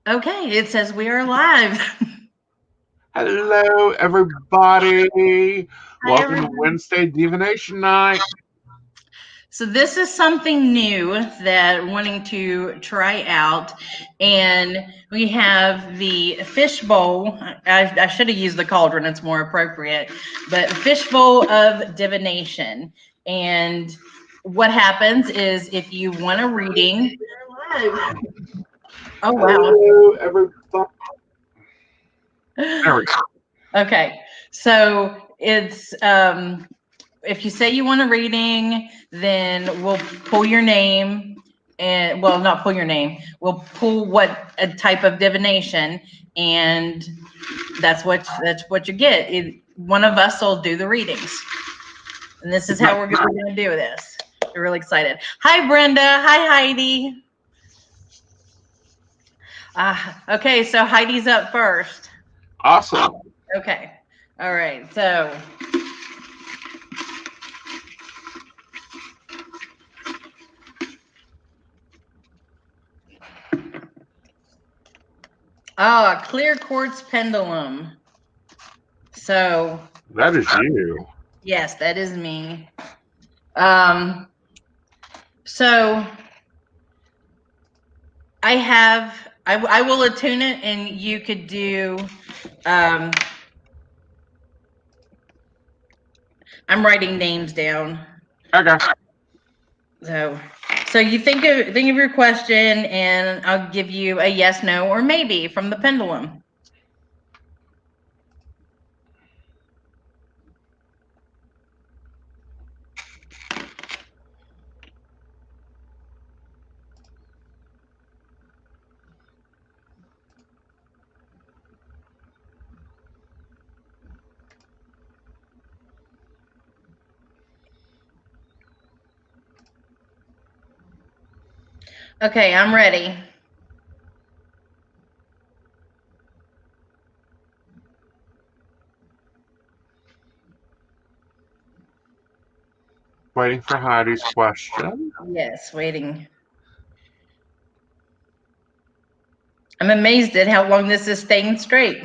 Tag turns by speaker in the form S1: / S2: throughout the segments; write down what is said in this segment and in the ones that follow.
S1: Okay, it says we are live.
S2: Hello, everybody.
S1: Hi,
S2: Welcome to
S1: everybody.
S2: Wednesday Divination Night.
S1: So this is something new that I'm wanting to try out, and we have the fishbowl. I should have used the cauldron; it's more appropriate. But fishbowl of divination, and what happens is if you want a reading. Oh wow.
S2: Hello, everybody. There we go.
S1: Okay, so it's if you say you want a reading, then we'll pull your name, and well, not pull your name. We'll pull what a type of divination, and that's what you get. One of us will do the readings, and this is how we're going to do this. We're really excited. Hi, Brenda. Hi, Heidi. Okay, so Heidi's up first.
S2: Awesome.
S1: Okay. All right. So a clear quartz pendulum. So
S2: That is you.
S1: yes, that is me. Um, so I will attune it, and you could do. Um, I'm writing names down.
S2: Okay.
S1: So you think of your question, and I'll give you a yes, no, or maybe from the pendulum. Okay, I'm ready.
S2: Waiting for Heidi's question.
S1: Yes, waiting. I'm amazed at how long this is staying straight.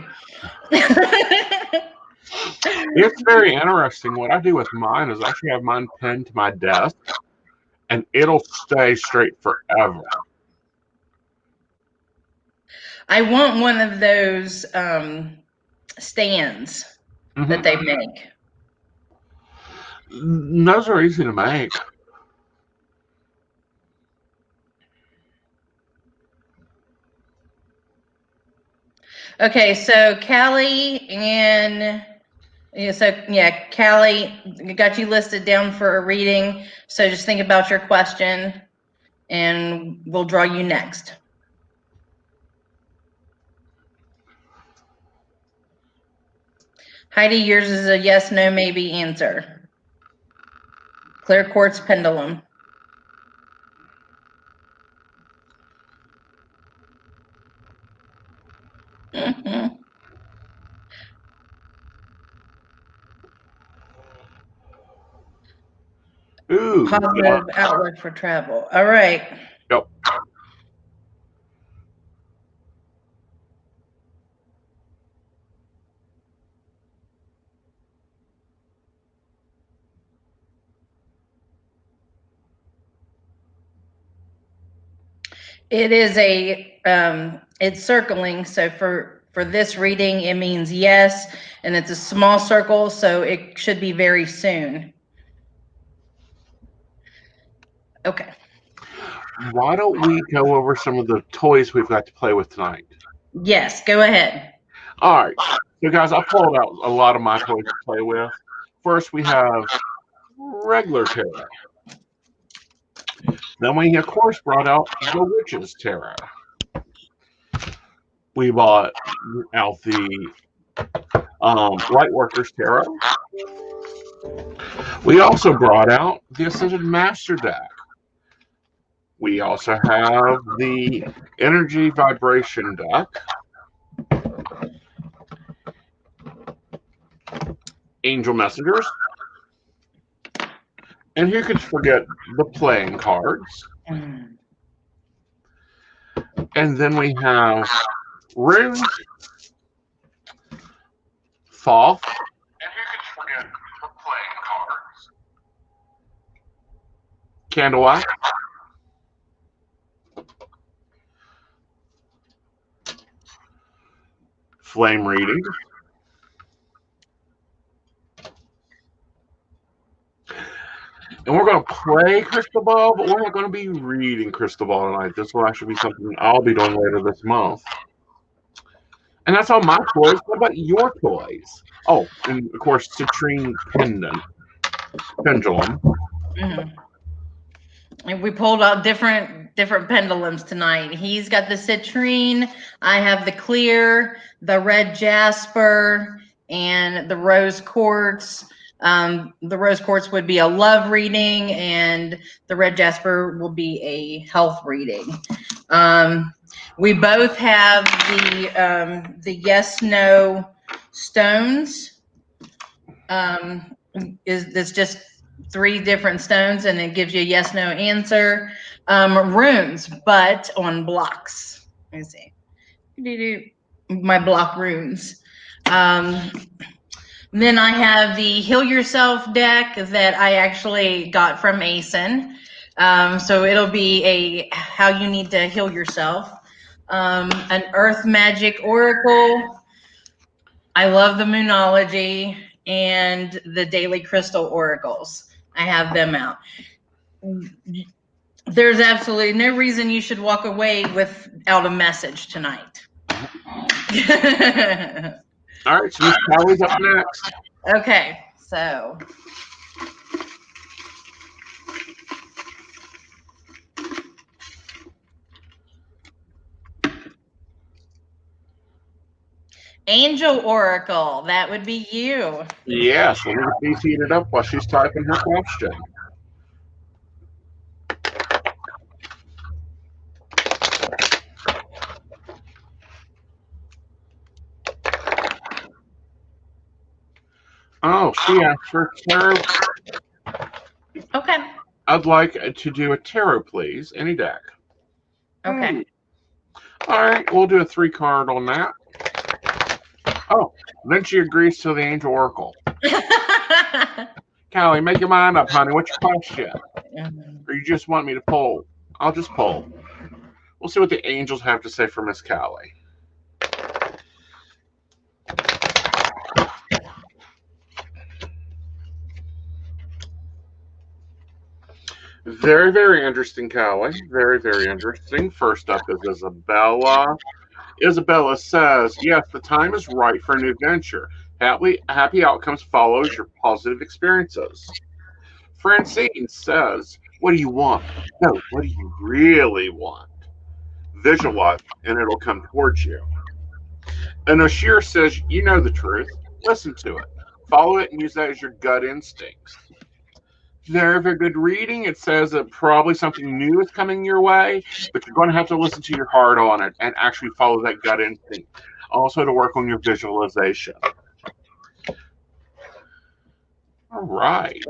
S2: It's very interesting. What I do with mine is I actually have mine pinned to my desk, and it'll stay straight forever.
S1: I want one of those stands that they make.
S2: Those are easy to make.
S1: Okay, so Callie and Callie got you listed down for a reading. So just think about your question, and we'll draw you next. Heidi, yours is a yes, no, maybe answer. Clear quartz pendulum.
S2: Ooh.
S1: Positive outlook for travel. All right.
S2: Yep.
S1: It is it's circling. So for this reading, it means yes, and it's a small circle, so it should be very soon. Okay.
S2: Why don't we go over some of the toys we've got to play with tonight?
S1: Yes, go ahead.
S2: All right. So, guys, I pulled out a lot of my toys to play with. First, we have regular tarot. Then we, of course, brought out the Witch's Tarot. We bought out the Lightworkers Tarot. We also brought out the Ascended Master deck. We also have the Energy Vibration deck. Angel Messengers. And who could forget the playing cards? And then we have runes, Thoth, and who could forget the playing cards? Candlelight, flame reading, and we're going to play Crystal Ball, but we're not going to be reading Crystal Ball tonight. This will actually be something I'll be doing later this month. And that's all my toys. What about your toys? Oh, and of course, citrine pendulum.
S1: And we pulled out different pendulums tonight. He's got the citrine. I have the clear, the red jasper, and the rose quartz. The rose quartz would be a love reading, and the red jasper will be a health reading. We both have the yes/no stones. It's just 3 different stones, and it gives you a yes/no answer. Runes, but on blocks. Let me see. My block runes. Then I have the Heal Yourself deck that I actually got from Aeson. So it'll be how you need to heal yourself. An Earth Magic Oracle. I love the Moonology and the Daily Crystal Oracles. I have them out. There's absolutely no reason you should walk away without a message tonight.
S2: All right, so Miss Callie's up next.
S1: Okay, so Angel Oracle, that would be you.
S2: Yes, let me get these heated up while she's typing her question. Oh, she asked for tarot.
S1: Okay.
S2: I'd like to do a tarot, please. Any deck.
S1: Okay.
S2: All right, we'll do a 3-card on that. Oh, then she agrees to the Angel Oracle. Callie, make your mind up, honey. What's your question? Or you just want me to pull? I'll just pull. We'll see what the angels have to say for Miss Callie. Very, very interesting, Callie. Very, very interesting. First up is Isabella. Isabella says, yes, the time is right for a new venture. Happy outcomes follows your positive experiences. Francine says, what do you want? No, what do you really want? Visualize, and it'll come towards you. And Ashir says, you know the truth. Listen to it. Follow it and use that as your gut instincts. Very, very good reading. It says that probably something new is coming your way, but you're going to have to listen to your heart on it and actually follow that gut instinct. Also to work on your visualization. All right.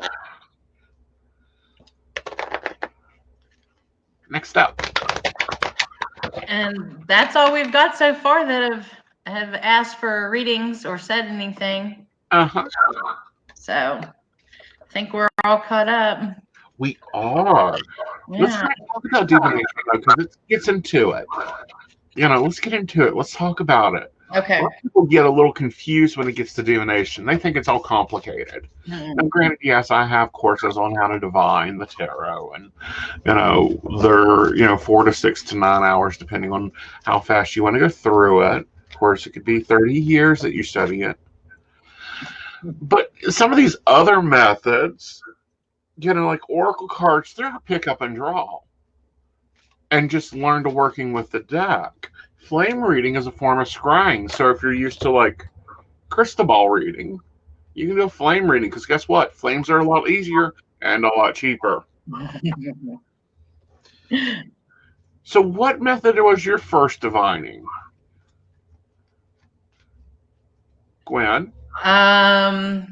S2: Next up.
S1: And that's all we've got so far that have asked for readings or said anything.
S2: Uh-huh.
S1: So I think we're all caught up.
S2: We are.
S1: Yeah.
S2: Let's talk about divination, though, because it gets into it. Let's get into it. Let's talk about it.
S1: Okay.
S2: A lot of people get a little confused when it gets to divination. They think it's all complicated. Now, granted, yes, I have courses on how to divine the tarot, and they're 4 to 6 to 9 hours, depending on how fast you want to go through it. Of course, it could be 30 years that you study it. But some of these other methods, like oracle cards, they're a pick up and draw, and just learn to working with the deck. Flame reading is a form of scrying. So if you're used to like crystal ball reading, you can do flame reading, because guess what? Flames are a lot easier and a lot cheaper. So what method was your first divining? Gwen?
S1: Well,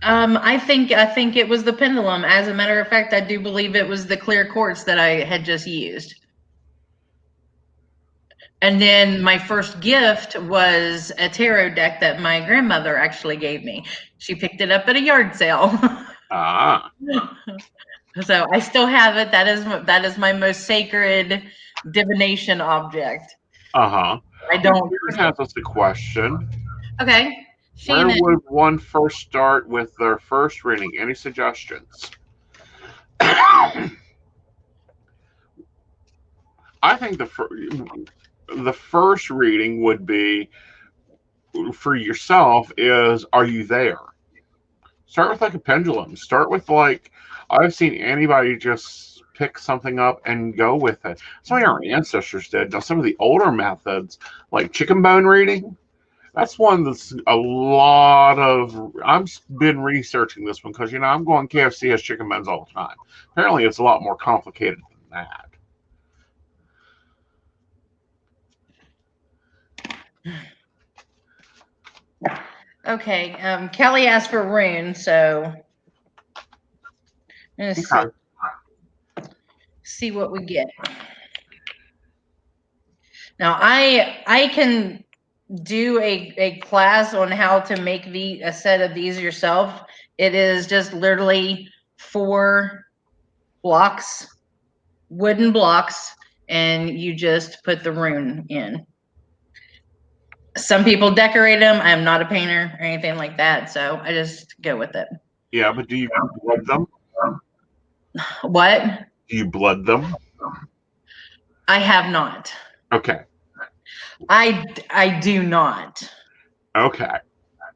S1: I think it was the pendulum. As a matter of fact, I do believe it was the clear quartz that I had just used. And then my first gift was a tarot deck that my grandmother actually gave me. She picked it up at a yard sale.
S2: Ah.
S1: So I still have it. That is my most sacred divination object.
S2: Uh-huh.
S1: I don't.
S2: Here has us a question.
S1: Okay.
S2: Where
S1: Shannon.
S2: would one first start with their first reading? Any suggestions? I think the first reading would be for yourself is, are you there? Start with like a pendulum. Start with like, I've seen anybody just pick something up and go with it. Some of our ancestors did. Now, some of the older methods, like chicken bone reading, that's one that's a lot of. I've been researching this one because, I'm going KFC has chicken bones all the time. Apparently, it's a lot more complicated than
S1: that. Okay. Kelly asked for rune, so let's see what we get. Now, I can do a class on how to make a set of these yourself. It is just literally 4 blocks, wooden blocks, and you just put the rune in. Some people decorate them. I'm not a painter or anything like that, so I just go with it.
S2: Yeah, but do you blood them?
S1: What?
S2: Do you blood them?
S1: I have not.
S2: Okay.
S1: I do not.
S2: Okay.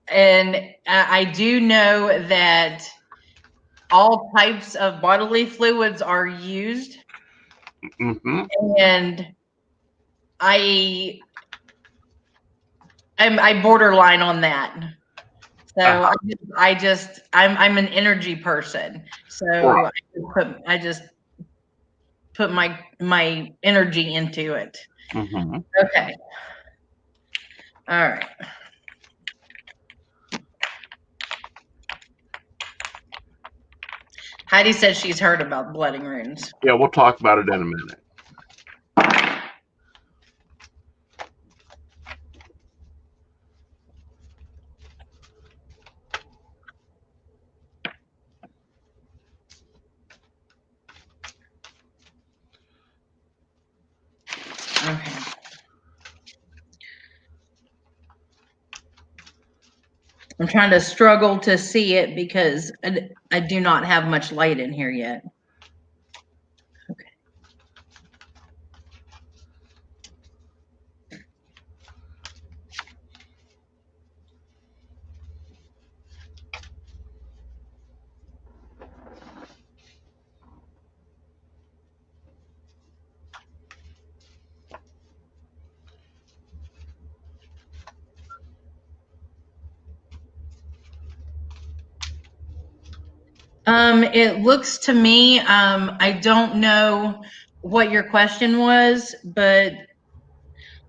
S1: And I do know that all types of bodily fluids are used.
S2: Mm-hmm.
S1: And I borderline on that. So I'm an energy person. So I just put my energy into it.
S2: Mm-hmm.
S1: Okay. All right. Heidi said she's heard about blooding runes.
S2: Yeah, we'll talk about it in a minute.
S1: Okay. I'm trying to struggle to see it because I do not have much light in here yet. Okay. It looks to me, I don't know what your question was, but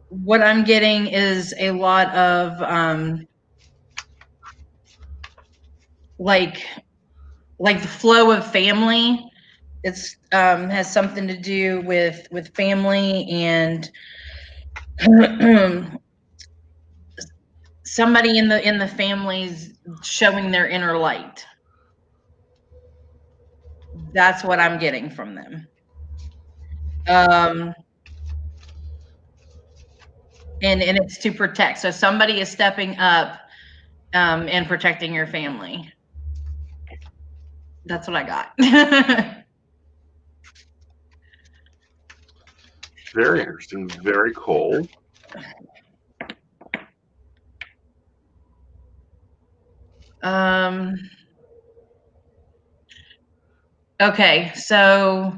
S1: what I'm getting is a lot of like the flow of family. It's has something to do with family and somebody in the family's showing their inner light. That's what I'm getting from them. And it's to protect. So somebody is stepping up and protecting your family. That's what I got.
S2: Very interesting. Very cool.
S1: Okay, so.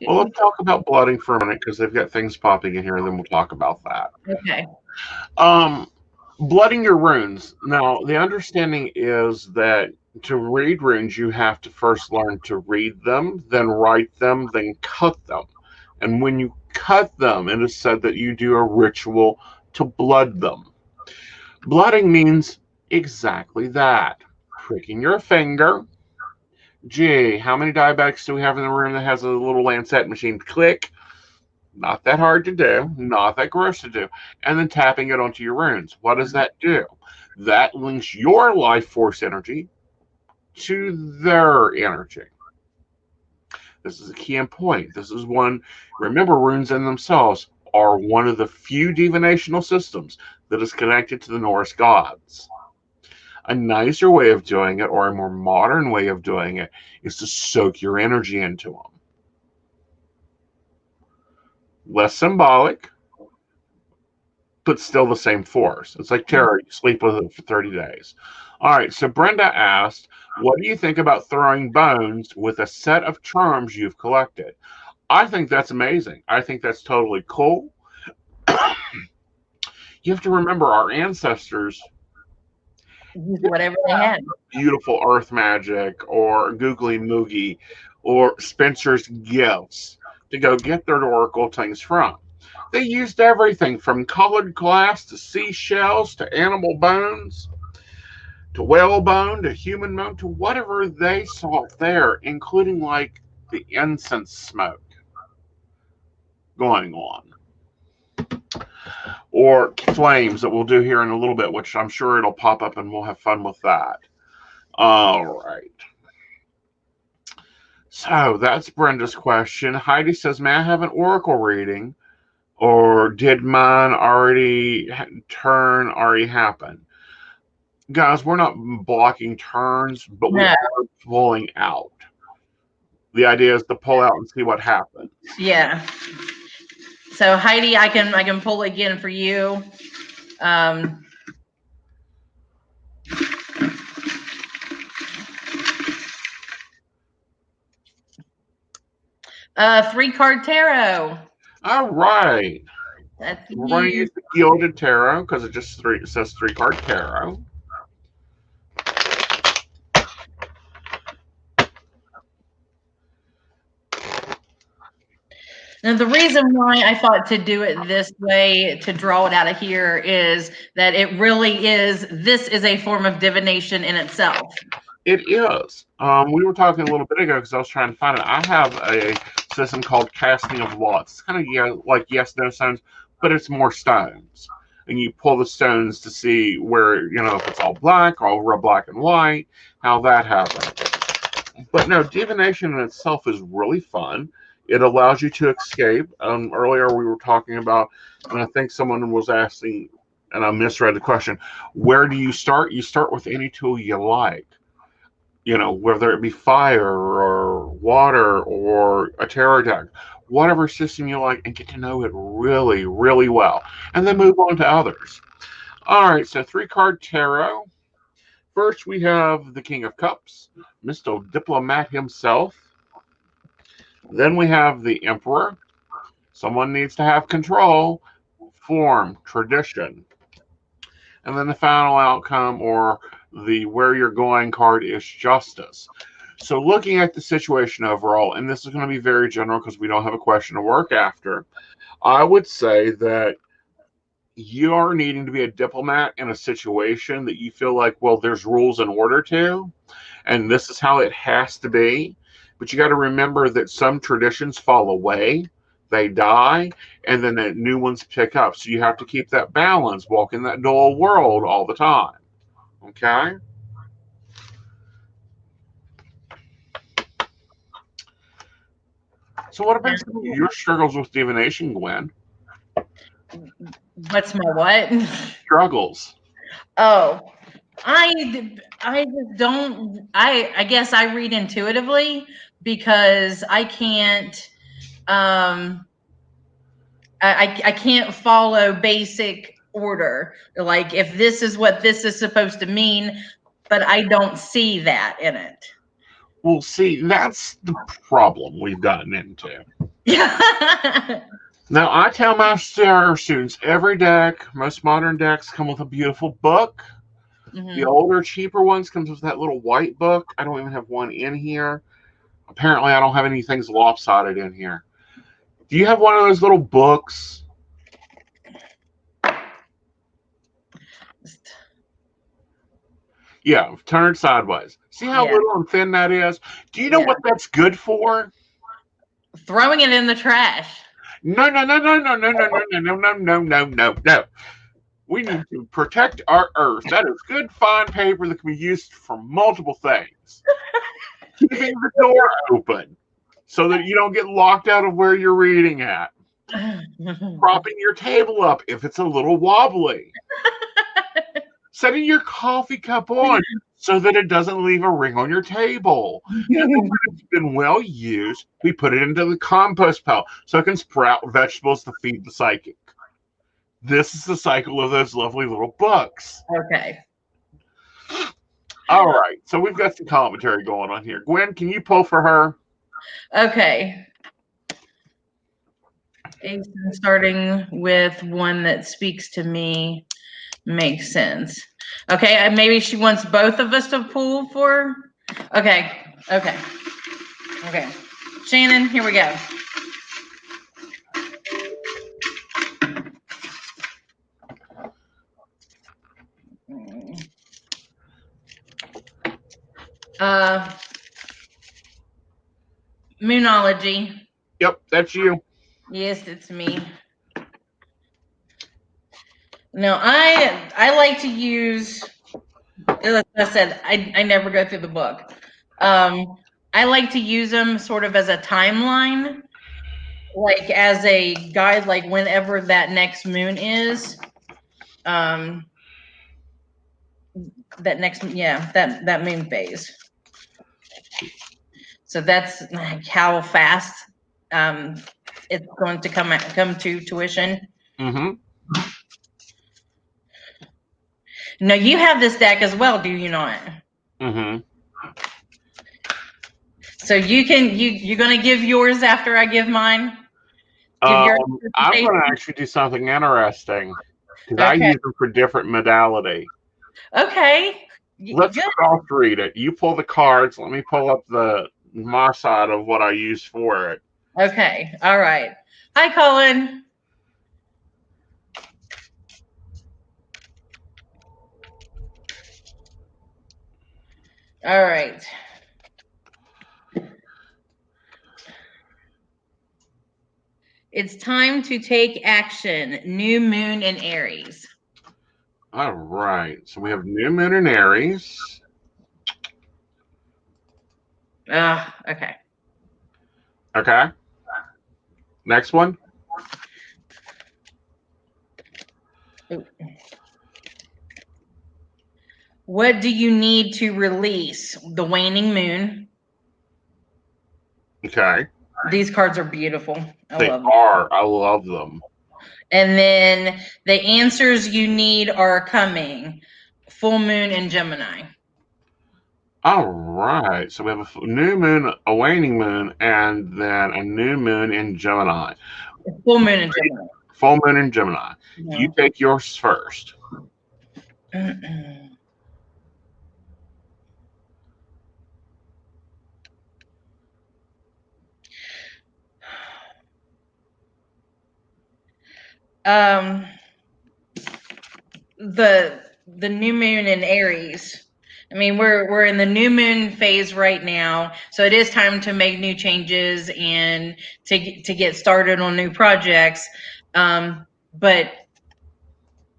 S2: Well, let's talk about blooding for a minute because they've got things popping in here, and then we'll talk about that.
S1: Okay.
S2: Blooding your runes. Now, the understanding is that to read runes, you have to first learn to read them, then write them, then cut them. And when you cut them, it is said that you do a ritual to blood them. Blooding means exactly that. Pricking your finger. Gee, how many diabetics do we have in the room that has a little lancet machine? Click. Not that hard to do, not that gross to do. And then tapping it onto your runes. What does that do? That links your life force energy to their energy. This is a key point. This is one, remember, runes in themselves are one of the few divinational systems that is connected to the Norse gods. A nicer way of doing it, or a more modern way of doing it, is to soak your energy into them. Less symbolic, but still the same force. It's like tarot, you sleep with it for 30 days. All right, so Brenda asked, what do you think about throwing bones with a set of charms you've collected? I think that's amazing. I think that's totally cool. You have to remember our ancestors
S1: Use whatever they had.
S2: beautiful earth magic or googly moogie or Spencer's gifts to go get their oracle things from. They used everything from colored glass to seashells to animal bones to whale bone to human bone to whatever they saw there, including like the incense smoke going on or flames that we'll do here in a little bit, which I'm sure it'll pop up and we'll have fun with that. All right. So that's Brenda's question. Heidi says, may I have an oracle reading? Or did mine already happen? Guys, we're not blocking turns, but we are pulling out. The idea is to pull out and see what happens.
S1: Yeah. So Heidi, I can pull again for you. 3-card tarot.
S2: All right.
S1: That's
S2: We're going to use the Gilded Tarot because it says 3-card tarot.
S1: Now, the reason why I thought to do it this way, to draw it out of here, is that it really is, this is a form of divination in itself.
S2: It is. We were talking a little bit ago because I was trying to find it. I have a system called Casting of Lots. It's kind of like yes, no stones, but it's more stones. And you pull the stones to see where, if it's all black or all black and white, how that happens. But no, divination in itself is really fun. It allows you to escape. Earlier we were talking about, and I think someone was asking, and I misread the question, where do you start? You start with any tool you like. Whether it be fire or water or a tarot deck, whatever system you like, and get to know it really, really well. And then move on to others. All right, so 3-card tarot. First, we have the King of Cups, Mr. Diplomat himself. Then we have the Emperor. Someone needs to have control, form, tradition. And then the final outcome, or the where you're going card, is Justice. So looking at the situation overall, and this is going to be very general because we don't have a question to work after, I would say that you are needing to be a diplomat in a situation that you feel like, well, there's rules and order to, and this is how it has to be. But you got to remember that some traditions fall away, they die, and then the new ones pick up. So you have to keep that balance, walk in that dual world all the time. Okay? So what have been some of your struggles with divination, Gwen?
S1: What's my what?
S2: Struggles.
S1: Oh, I just don't. I guess I read intuitively because I can't. I can't follow basic order. Like if this is what this is supposed to mean, but I don't see that in it.
S2: Well, see, that's the problem we've gotten into. Now, I tell my students every deck, most modern decks come with a beautiful book. Mm-hmm. The older, cheaper ones comes with that little white book. I don't even have one in here. Apparently, I don't have anything lopsided in here. Do you have one of those little books? Yeah, turn it sideways. See how little and thin that is? Do you know what that's good for?
S1: Throwing it in the trash.
S2: No, no, no, no, no, no, no, no, no, no, no, no, no, no. We need to protect our Earth. That is good, fine paper that can be used for multiple things. Keeping the door open so that you don't get locked out of where you're reading at. Propping your table up if it's a little wobbly. Setting your coffee cup on so that it doesn't leave a ring on your table. And when it's been well used, we put it into the compost pile so it can sprout vegetables to feed the psychic. This is the cycle of those lovely little books.
S1: Okay.
S2: All right, so we've got some commentary going on here. Gwen, can you pull for her?
S1: Okay. Aeson, starting with one that speaks to me, makes sense. Okay, maybe she wants both of us to pull for. Okay. Shannon, here we go. Moonology.
S2: Yep, that's you.
S1: Yes, it's me. No, I like to use, as I said, I never go through the book. I like to use them sort of as a timeline, like as a guide, like whenever that next moon is. That moon phase. So that's like how fast it's going to come to tuition.
S2: Mm-hmm.
S1: Now you have this deck as well, do you not?
S2: Mm-hmm.
S1: So you're gonna give yours after I give mine?
S2: I'm going to actually do something interesting because I use them for different modality.
S1: Okay.
S2: Let's cross read it. You pull the cards. Let me pull up my side of what I use for it.
S1: Okay. All right. Hi, Colin. All right. It's time to take action. New moon in Aries.
S2: All right. So we have new moon in Aries.
S1: Okay.
S2: Okay. Next one.
S1: Ooh. What do you need to release? The waning moon.
S2: Okay.
S1: These cards are beautiful.
S2: They are. I love them.
S1: And then the answers you need are coming. Full moon in Gemini.
S2: All right. So we have a new moon, a waning moon, and then a new moon in Gemini.
S1: Full moon in Gemini.
S2: Full moon in Gemini.
S1: Yeah.
S2: You take yours first.
S1: The new moon in Aries. I mean, we're in the new moon phase right now, so it is time to make new changes and to get started on new projects. But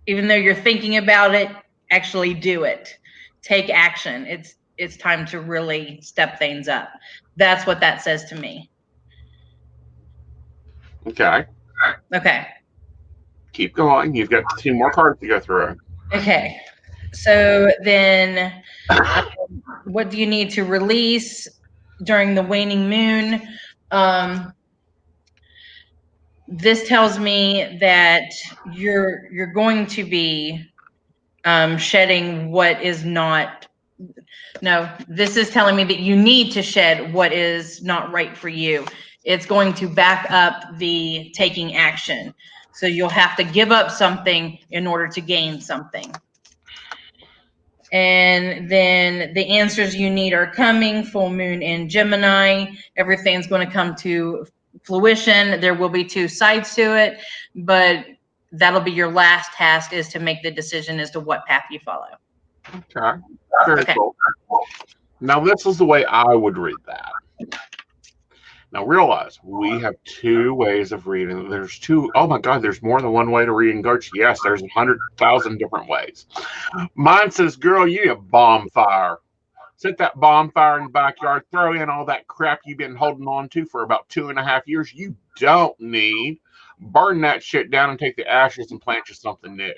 S1: even though you're thinking about it, actually do it. Take action. It's time to really step things up. That's what that says to me.
S2: Okay.
S1: Okay.
S2: Keep going. You've got 2 more cards to go through.
S1: Okay. So then, what do you need to release during the waning moon? This tells me that you're going to be shedding what is not. No, this is telling me that you need to shed what is not right for you. It's going to back up the taking action. So you'll have to give up something in order to gain something. And then the answers you need are coming. Full moon in Gemini. Everything's going to come to fruition. There will be 2 sides to it, but that'll be your last task, is to make the decision as to what path you follow.
S2: Okay. Very cool. Now, this is the way I would read that. Now realize we have two ways of reading. There's two, oh my God, there's more than one way to read English. Yes, there's 100,000 different ways. Mine says, girl, you need a bonfire. Set that bonfire in the backyard, throw in all that crap you've been holding on to for about 2.5 years. You don't need. Burn that shit down and take the ashes and plant you something new.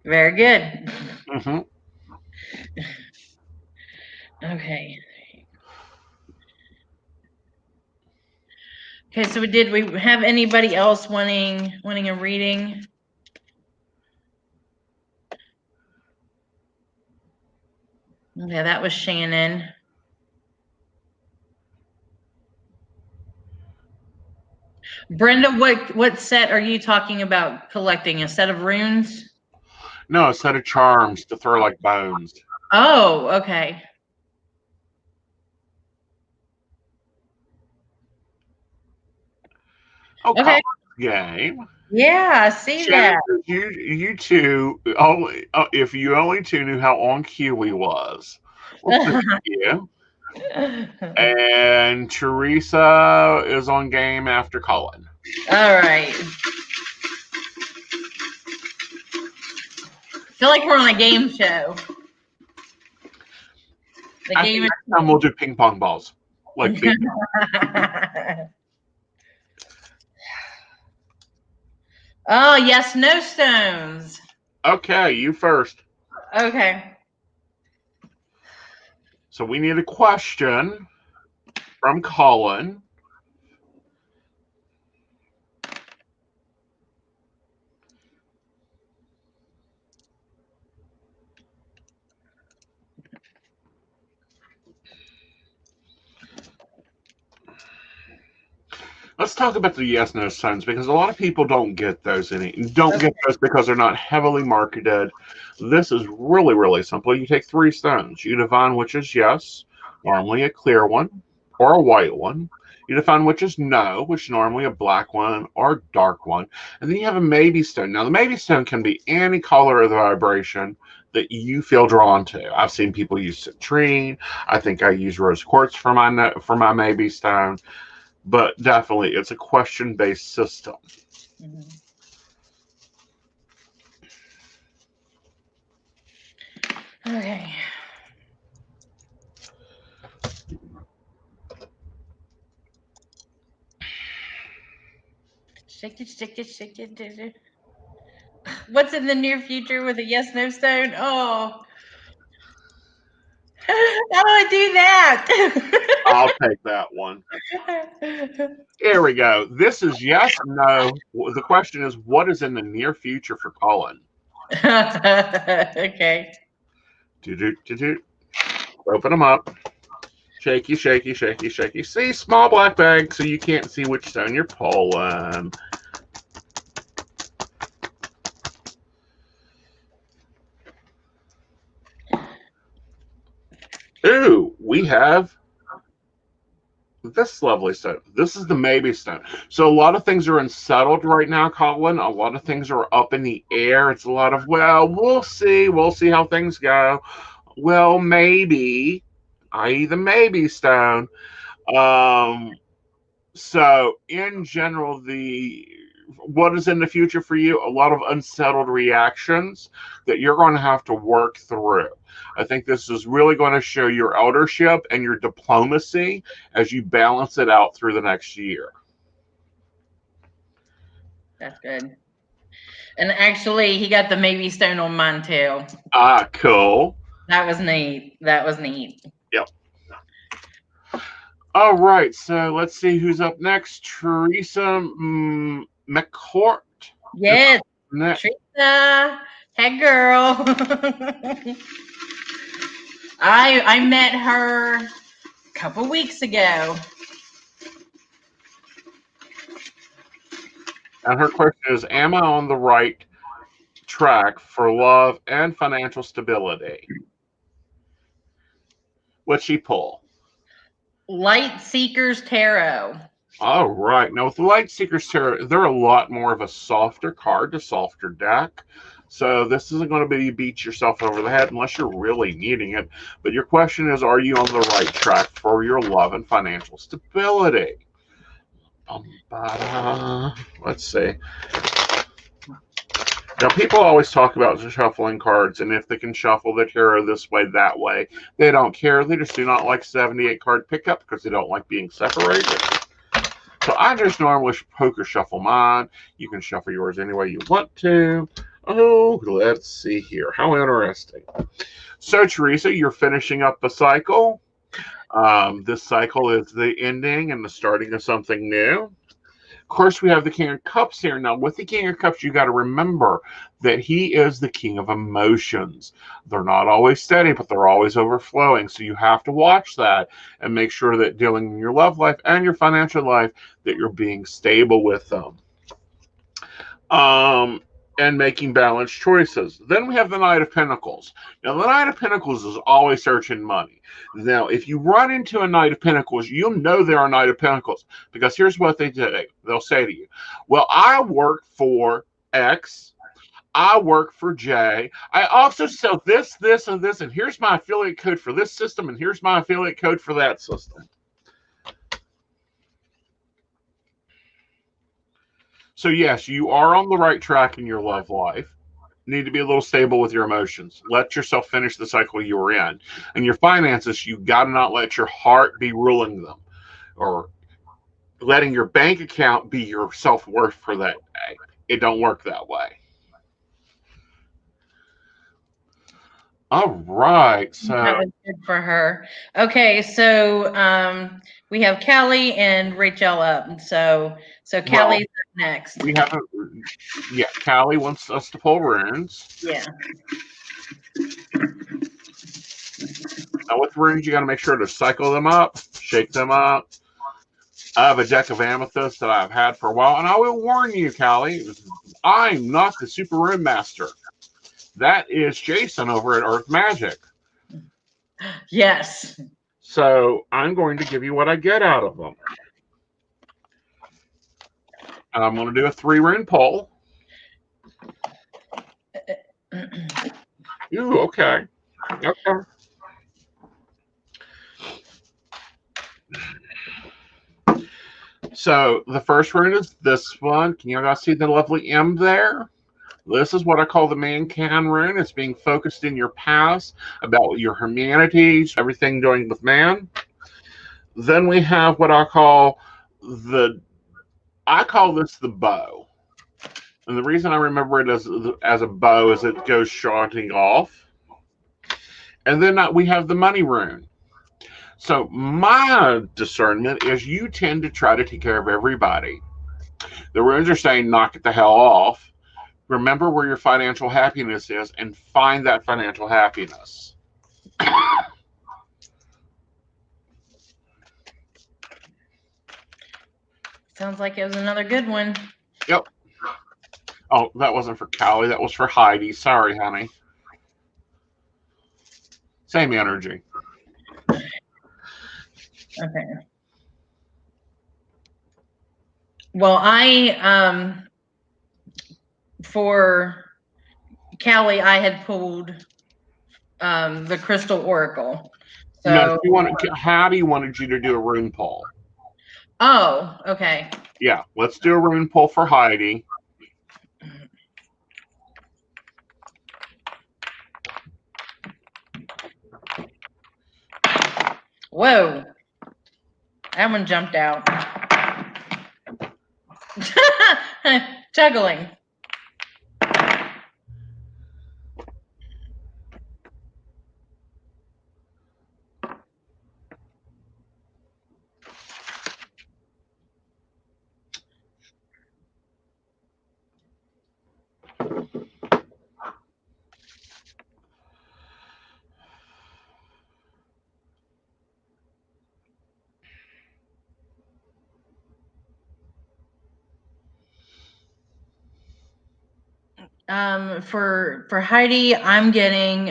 S1: Very good.
S2: Mm-hmm.
S1: Okay. Okay, so did we have anybody else wanting a reading? Yeah, that was Shannon. Brenda, what set are you talking about collecting? A set of runes?
S2: No, a set of charms to throw like bones.
S1: Oh, okay.
S2: Oh,
S1: Okay.
S2: game.
S1: Yeah, I see
S2: Shannon,
S1: that.
S2: you two only if you only two knew how on cue we was. Well, thank you. And Teresa is on game after Colin.
S1: All right. I feel like we're on a game show. The
S2: I
S1: game
S2: think next time we'll do ping pong balls. Like
S1: Oh, yes, no stones.
S2: okay, you first.
S1: Okay.
S2: So we need a question from Colin. Let's talk about the yes no stones because a lot of people don't get those get those because they're not heavily marketed. This is really, really simple. You take 3 stones. You define which is yes, normally a clear one or a white one. You define which is no, which is normally a black one or a dark one. And then you have a maybe stone. Now the maybe stone can be any color of the vibration that you feel drawn to. I've seen people use citrine. I think I use rose quartz for my maybe stone. But definitely, it's a question-based system.
S1: Mm-hmm. Okay. Shake it, shake it, shake it. What's in the near future with a yes no stone? Oh. How do I do that?
S2: I'll take that one. Here we go. This is yes, no. The question is, what is in the near future for Colin?
S1: Okay.
S2: Do. Open them up. Shaky, shaky, shaky, shaky. See, small black bag, so you can't see which stone you're pulling. Ooh, we have this lovely stone. This is the maybe stone. So a lot of things are unsettled right now, Colin. A lot of things are up in the air. It's a lot of, well, we'll see. We'll see how things go. Well, maybe, i.e. the maybe stone. So in general, the what is in the future for you? A lot of unsettled reactions that you're going to have to work through. I think this is really going to show your eldership and your diplomacy as you balance it out through the next year.
S1: That's good. And actually, he got the maybe stone on mine too.
S2: Ah, cool.
S1: That was neat. That was neat.
S2: Yep. All right, so let's see who's up next. Teresa McCourt.
S1: Yes, Teresa. Hey, girl. I met her a couple weeks ago.
S2: And her question is, am I on the right track for love and financial stability? What'd she pull?
S1: Light Seekers Tarot.
S2: All right. Now, with the Light Seekers Tarot, they're a lot more of a softer card, a softer deck. So this isn't going to be beat yourself over the head unless you're really needing it. But your question is, are you on the right track for your love and financial stability? Let's see. Now, people always talk about shuffling cards, and if they can shuffle the tarot this way, that way, they don't care. They just do not like 78 card pickup because they don't like being separated. So I just normally poker shuffle mine. You can shuffle yours any way you want to. Oh, let's see here. How interesting. So, Teresa, you're finishing up a cycle. This cycle is the ending and the starting of something new. Of course, we have the King of Cups here. Now, with the King of Cups, you got to remember that he is the king of emotions. They're not always steady, but they're always overflowing. So you have to watch that and make sure that dealing in your love life and your financial life, that you're being stable with them. And making balanced choices. Then we have the Knight of Pentacles. Now, the Knight of Pentacles is always searching money. Now, if you run into a Knight of Pentacles, you'll know they're a Knight of Pentacles because here's what they do. They'll say to you, well, I work for X. I work for J. I also sell this, this, and this, and here's my affiliate code for this system, and here's my affiliate code for that system. So, yes, you are on the right track in your love life. You need to be a little stable with your emotions. Let yourself finish the cycle you were in. And your finances, you got to not let your heart be ruling them or letting your bank account be your self-worth for that day. It don't work that way. All right. So
S1: that was good for her. Okay, so we have Callie and Rachel up. So Callie's up next.
S2: We have Callie wants us to pull runes.
S1: Yeah.
S2: Now with runes, you got to make sure to cycle them up, shake them up. I have a deck of amethyst that I've had for a while, and I will warn you, Callie, I'm not the super rune master. That is Jason over at Earth Magic.
S1: Yes.
S2: So I'm going to give you what I get out of them. And I'm going to do a 3 rune pull. Ooh, okay. Okay. So the first rune is this one. Can you guys see the lovely M there? This is what I call the man can rune. It's being focused in your past about your humanity, everything doing with man. Then we have what I call this the bow. And the reason I remember it as a bow is it goes shooting off. And then we have the money rune. So my discernment is you tend to try to take care of everybody. The runes are saying knock it the hell off. Remember where your financial happiness is and find that financial happiness.
S1: Sounds like it was another good one.
S2: Yep. Oh, that wasn't for Callie. That was for Heidi. Sorry, honey. Same energy.
S1: Okay. Well, for Callie, I had pulled the Crystal Oracle. So
S2: no, Heidi wanted you to do a rune pull.
S1: Oh, okay.
S2: Yeah, let's do a rune pull for Heidi.
S1: Whoa. That one jumped out. Juggling. For Heidi, I'm getting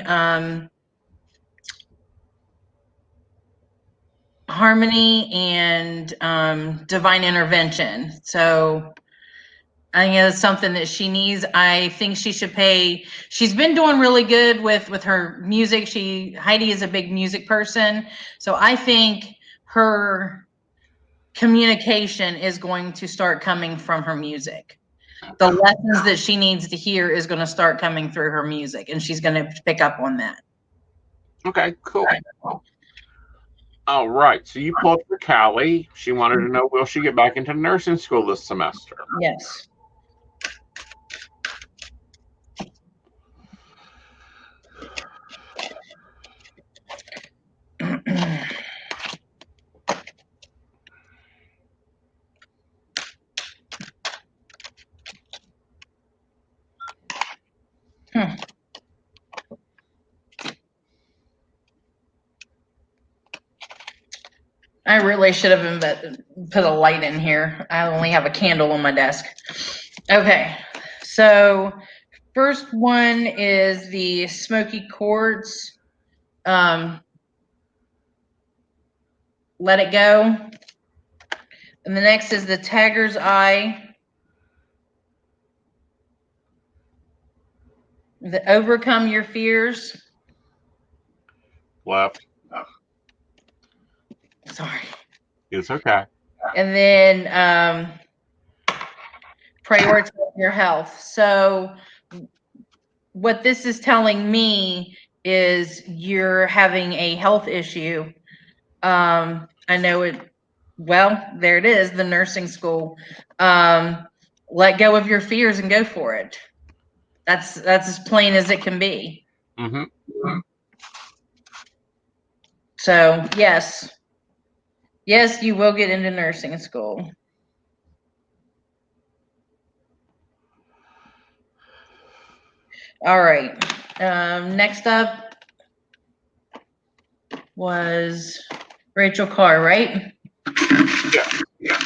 S1: harmony and divine intervention. So I think it's something that she needs. I think she should pay. She's been doing really good with her music. Heidi is a big music person, so I think her communication is going to start coming from her music. The lessons that she needs to hear is going to start coming through her music, and she's going to pick up on that.
S2: Okay, cool. All right. So you pulled for Callie. She wanted to know, will she get back into nursing school this semester?
S1: Yes. I really should have put a light in here. I only have a candle on my desk. Okay, so first one is the smoky quartz. Let it go. And the next is the Tiger's Eye. The Overcome Your Fears.
S2: Left.
S1: Sorry.
S2: It's okay.
S1: And then prioritize your health. So what this is telling me is you're having a health issue. I know it. Well, there it is, the nursing school. Let go of your fears and go for it. That's as plain as it can be.
S2: Mm-hmm.
S1: So yes, you will get into nursing school. All right. Next up was Rachel Carr, right?
S2: Yeah.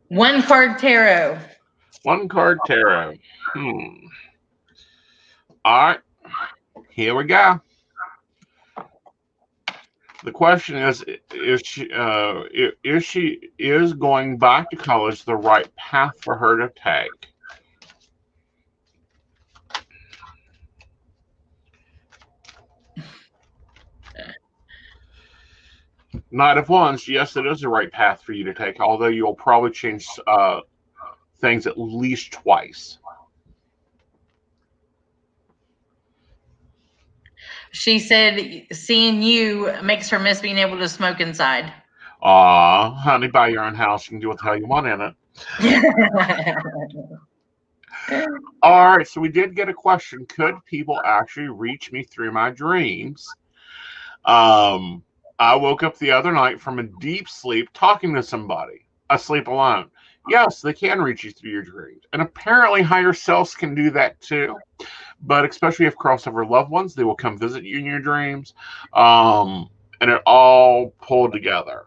S1: One card tarot.
S2: One card tarot. All right. Here we go. The question is she is going back to college the right path for her to take? Knight of Wands, yes, it is the right path for you to take, although you'll probably change things at least twice.
S1: She said seeing you makes her miss being able to smoke inside.
S2: Aw, honey, buy your own house. You can do what the hell you want in it. All right, so we did get a question. Could people actually reach me through my dreams? I woke up the other night from a deep sleep talking to somebody, asleep alone. Yes, they can reach you through your dreams. And apparently higher selves can do that too. But especially if crossover loved ones, they will come visit you in your dreams. And it all pulled together.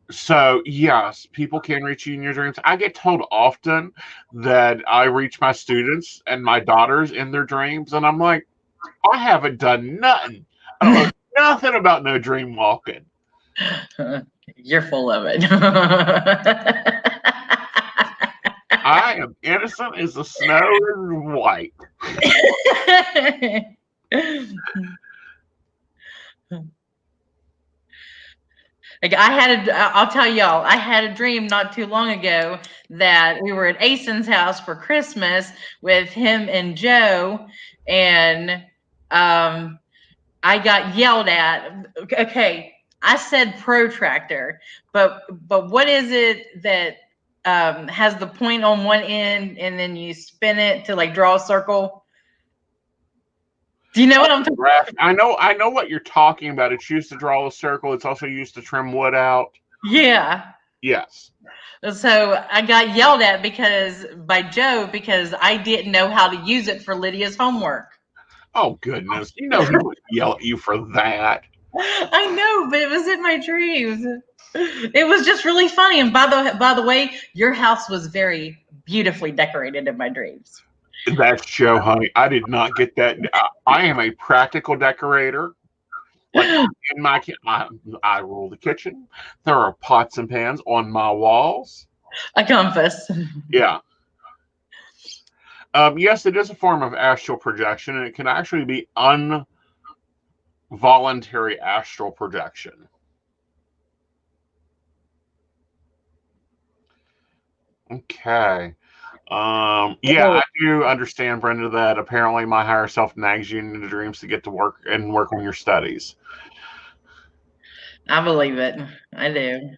S2: So, yes, people can reach you in your dreams. I get told often that I reach my students and my daughters in their dreams. And I'm like, I haven't done nothing. I don't know nothing about no dream walking.
S1: You're full of it.
S2: I am innocent as the snow is white.
S1: Like I'll tell y'all, I had a dream not too long ago that we were at Aeson's house for Christmas with him and Joe, and I got yelled at. Okay, I said protractor, but what is it that has the point on one end and then you spin it to like draw a circle? Do you know what I'm talking about?
S2: I know what you're talking about. It's used to draw a circle. It's also used to trim wood out.
S1: Yeah.
S2: Yes.
S1: So I got yelled at by Joe because I didn't know how to use it for Lydia's homework.
S2: Oh goodness. You know he would yell at you for that.
S1: I know, but it was in my dreams. It was just really funny. And by the way, your house was very beautifully decorated in my dreams.
S2: That's Joe, honey. I did not get that. I am a practical decorator. Like in my, I rule the kitchen. There are pots and pans on my walls.
S1: A compass.
S2: Yeah. Yes, it is a form of astral projection, and it can actually be involuntary astral projection. Okay. Yeah, I do understand, Brenda, that apparently my higher self nags you into dreams to get to work and work on your studies.
S1: I believe it. I do.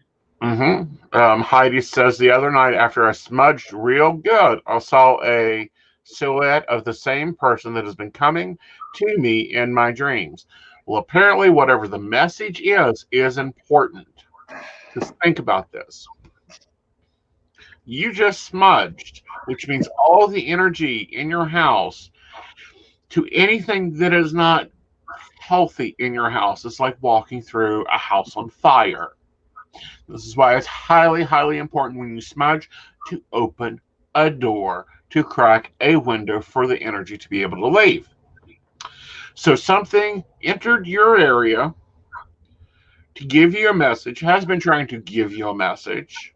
S2: Heidi says the other night after I smudged real good, I saw a silhouette of the same person that has been coming to me in my dreams. Well, apparently, whatever the message is important. Just think about this. You just smudged, which means all the energy in your house to anything that is not healthy in your house is like walking through a house on fire. This is why it's highly, highly important when you smudge to open a door, to crack a window for the energy to be able to leave. So something entered your area to give you a message, has been trying to give you a message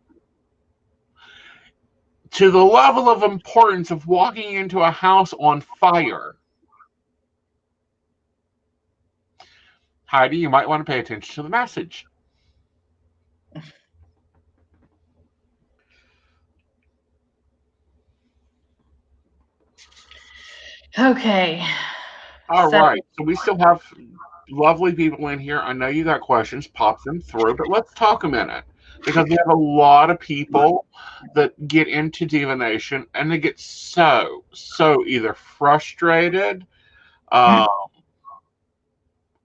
S2: to the level of importance of walking into a house on fire. Heidi, you might want to pay attention to the message.
S1: Okay.
S2: All
S1: So,
S2: right. So we still have lovely people in here. I know you got questions. Pop them through, but let's talk a minute because we have a lot of people that get into divination and they get so either frustrated, uh,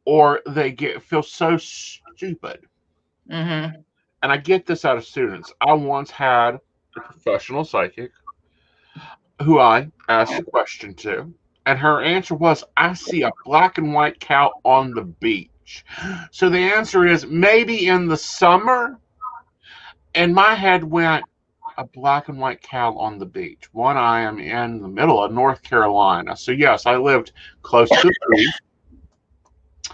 S2: or they feel so stupid.
S1: mm-hmm.
S2: And I get this out of students. I once had a professional psychic who I asked a question to, and her answer was, I see a black and white cow on the beach. So the answer is maybe in the summer. And my head went, a black and white cow on the beach. One, I am in the middle of North Carolina. So, yes, I lived close to the beach,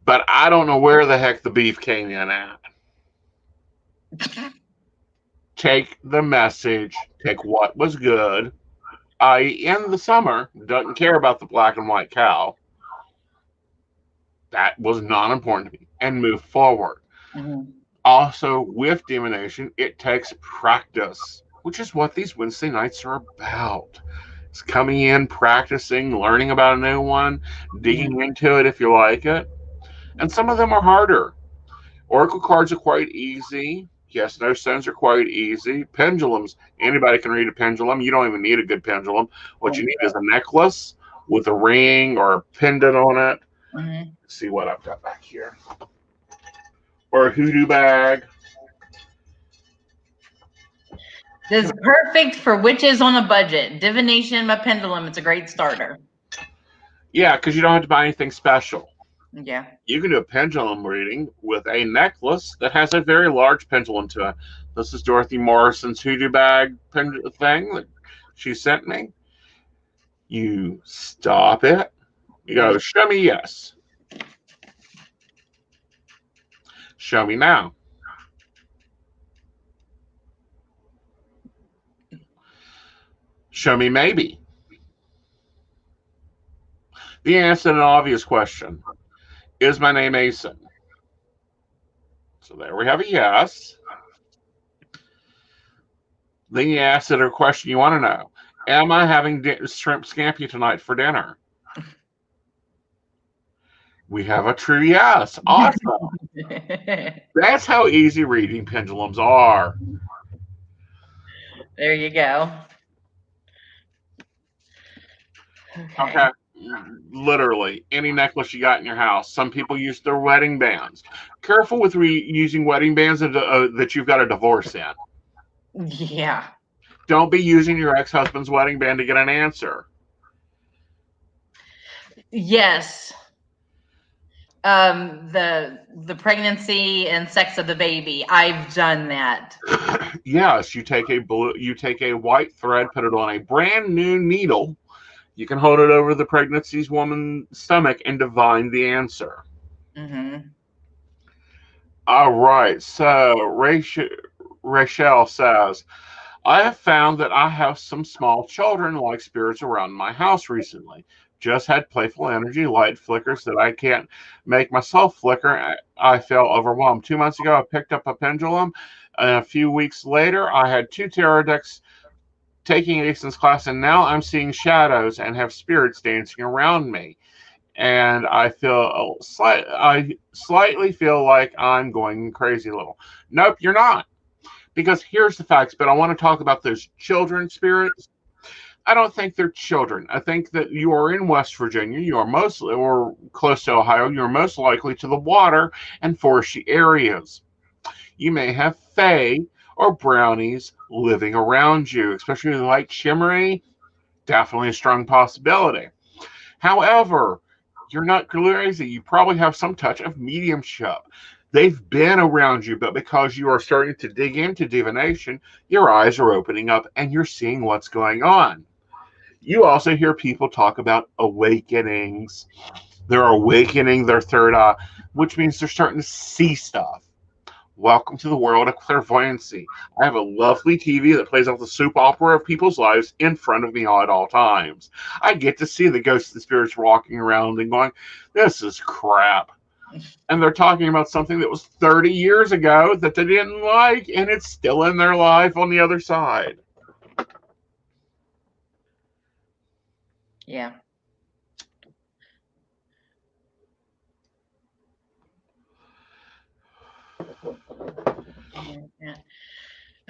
S2: but I don't know where the heck the beef came in at. Take the message, take what was good. I, in the summer, doesn't care about the black and white cow. That was not important to me, and move forward.
S1: Mm-hmm.
S2: Also, with divination, it takes practice, which is what these Wednesday nights are about. It's coming in, practicing, learning about a new one, digging into it if you like it. And some of them are harder. Oracle cards are quite easy. Yes, no stones are quite easy. Pendulums, anybody can read a pendulum. You don't even need a good pendulum. What you need is a necklace with a ring or a pendant on it.
S1: Mm-hmm.
S2: Let's see what I've got back here. Or a hoodoo bag.
S1: This is perfect for witches on a budget. Divination by pendulum. It's a great starter.
S2: Yeah, because you don't have to buy anything special.
S1: Yeah.
S2: You can do a pendulum reading with a necklace that has a very large pendulum to it. This is Dorothy Morrison's hoodoo bag thing that she sent me. You stop it. You go, show me yes. Show me now. Show me maybe. The answer to an obvious question. Is my name Aeson? So there we have a yes. Then you ask it a question you want to know. Am I having shrimp scampi tonight for dinner? We have a true yes. Awesome. That's how easy reading pendulums are.
S1: There you go.
S2: Okay. Literally, any necklace you got in your house. Some people use their wedding bands. Careful with using wedding bands that you've got a divorce in.
S1: Yeah.
S2: Don't be using your ex-husband's wedding band to get an answer.
S1: Yes. The pregnancy and sex of the baby. I've done that.
S2: Yes, you take a white thread, put it on a brand new needle. You can hold it over the pregnancy's woman's stomach and divine the answer.
S1: Mm-hmm.
S2: All right. So Rachel says, I have found that I have some small children like spirits around my house recently. Just had playful energy, light flickers that I can't make myself flicker. I feel overwhelmed. 2 months ago, I picked up a pendulum, and a few weeks later, I had two tarot decks taking Aeson's class, and now I'm seeing shadows and have spirits dancing around me. And I slightly feel like I'm going crazy a little. Nope, you're not. Because here's the facts, but I want to talk about those children spirits. I don't think they're children. I think that you are in West Virginia, you are mostly, or close to Ohio, you're most likely to the water and foresty areas. You may have fae or brownies living around you, especially like shimmery, definitely a strong possibility. However, you're not crazy. You probably have some touch of mediumship. They've been around you, but because you are starting to dig into divination, your eyes are opening up and you're seeing what's going on. You also hear people talk about awakenings. They're awakening their third eye, which means they're starting to see stuff. Welcome to the world of clairvoyancy. I have a lovely TV that plays out the soap opera of people's lives in front of me at all times. I get to see the ghosts and spirits walking around and going, this is crap. And they're talking about something that was 30 years ago that they didn't like, and it's still in their life on the other side.
S1: Yeah. Yeah.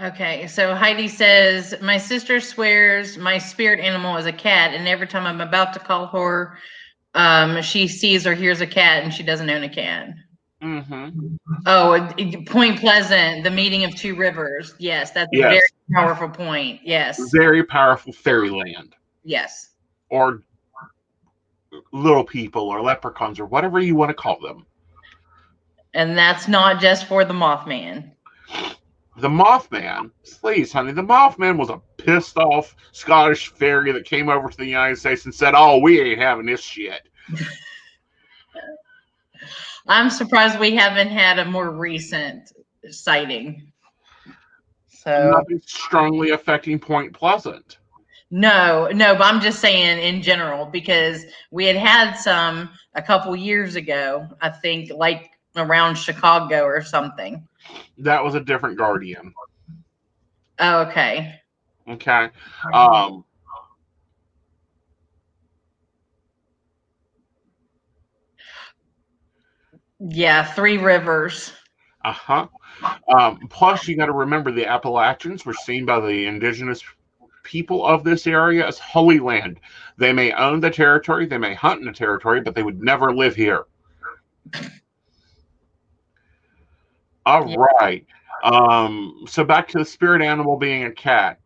S1: Okay, so Heidi says, my sister swears my spirit animal is a cat, and every time I'm about to call her, she sees or hears a cat, and she doesn't own a cat.
S2: Mm-hmm.
S1: Oh, Point Pleasant, the meeting of two rivers. Yes, that's a very
S2: Yes,
S1: powerful point. Yes,
S2: very powerful fairyland,
S1: yes.
S2: or little people, or leprechauns, or whatever you want to call them.
S1: And that's not just for the Mothman.
S2: The Mothman, please, honey, the Mothman was a pissed off Scottish fairy that came over to the United States and said, oh, we ain't having this shit.
S1: I'm surprised we haven't had a more recent sighting. So
S2: Nothing strongly affecting Point Pleasant.
S1: no, but I'm just saying in general because we had some a couple years ago, I think like around Chicago or something.
S2: That was a different guardian.
S1: Oh, okay.
S2: Okay. Um,
S1: Yeah, Three Rivers.
S2: uh-huh. Plus, you got to remember the Appalachians were seen by the indigenous people of this area as holy land. They may own the territory, they may hunt in the territory, but they would never live here. All
S1: Yeah.
S2: right. So back to the spirit animal being a cat.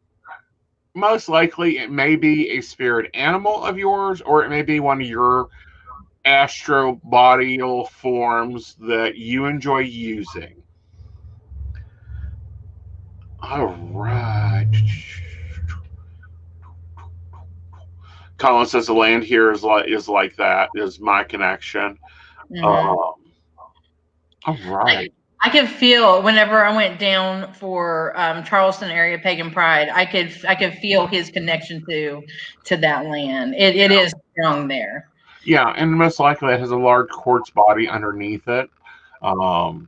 S2: Most likely, it may be a spirit animal of yours, or it may be one of your astrobodial forms that you enjoy using. All right. Colin says the land here is like that. Is my connection.
S1: Mm-hmm.
S2: All right.
S1: I could feel whenever I went down for Charleston area pagan pride, I could feel his connection to that land. It is strong there.
S2: Yeah, and most likely it has a large quartz body underneath it. For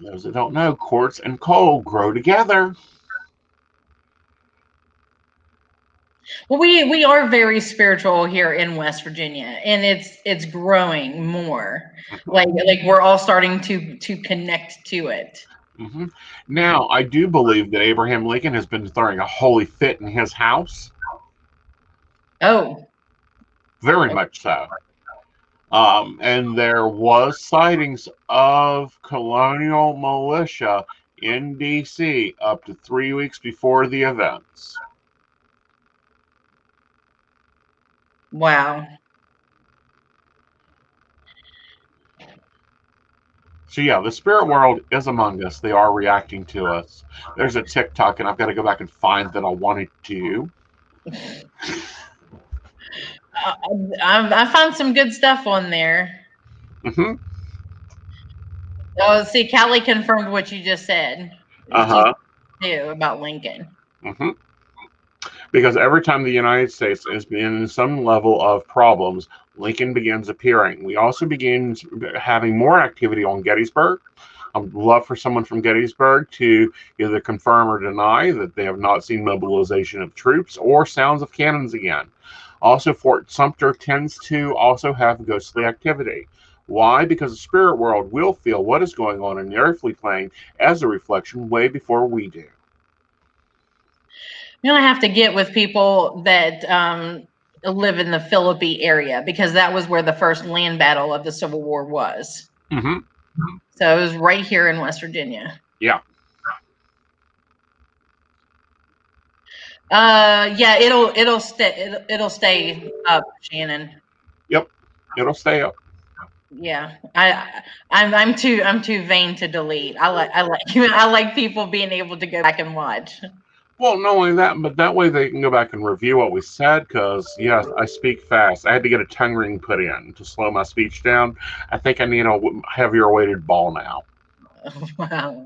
S2: those that don't know, quartz and coal grow together.
S1: Well, we are very spiritual here in West Virginia, and it's growing more. Like we're all starting to connect to it.
S2: Hmm. Now, I do believe that Abraham Lincoln has been throwing a holy fit in his house.
S1: Oh,
S2: Very much so. And there was sightings of colonial militia in D.C. up to 3 weeks before the events.
S1: wow.
S2: So yeah, the spirit world is among us. They are reacting to us. There's a TikTok, and I've got to go back and find that I wanted to.
S1: I found some good stuff on there.
S2: Mm-hmm.
S1: Oh, see, Callie confirmed what you just said. She
S2: Uh-huh.
S1: knew about Lincoln.
S2: Mm-hmm. Because every time the United States is in some level of problems, Lincoln begins appearing. We also begin having more activity on Gettysburg. I'd love for someone from Gettysburg to either confirm or deny that they have not seen mobilization of troops or sounds of cannons again. Also, Fort Sumter tends to also have ghostly activity. Why? Because the spirit world will feel what is going on in the earthly plane as a reflection way before we do.
S1: I'm gonna have to get with people that live in the Philippi area because that was where the first land battle of the Civil War was.
S2: Mm-hmm.
S1: So it was right here in West Virginia.
S2: Yeah.
S1: Yeah, it'll stay up, Shannon.
S2: Yep. It'll stay up.
S1: Yeah, I'm too vain to delete. I like I like people being able to go back and watch.
S2: Well, not only that, but that way they can go back and review what we said. Because yes, I speak fast. I had to get a tongue ring put in to slow my speech down. I think I need a heavier weighted ball now.
S1: Wow.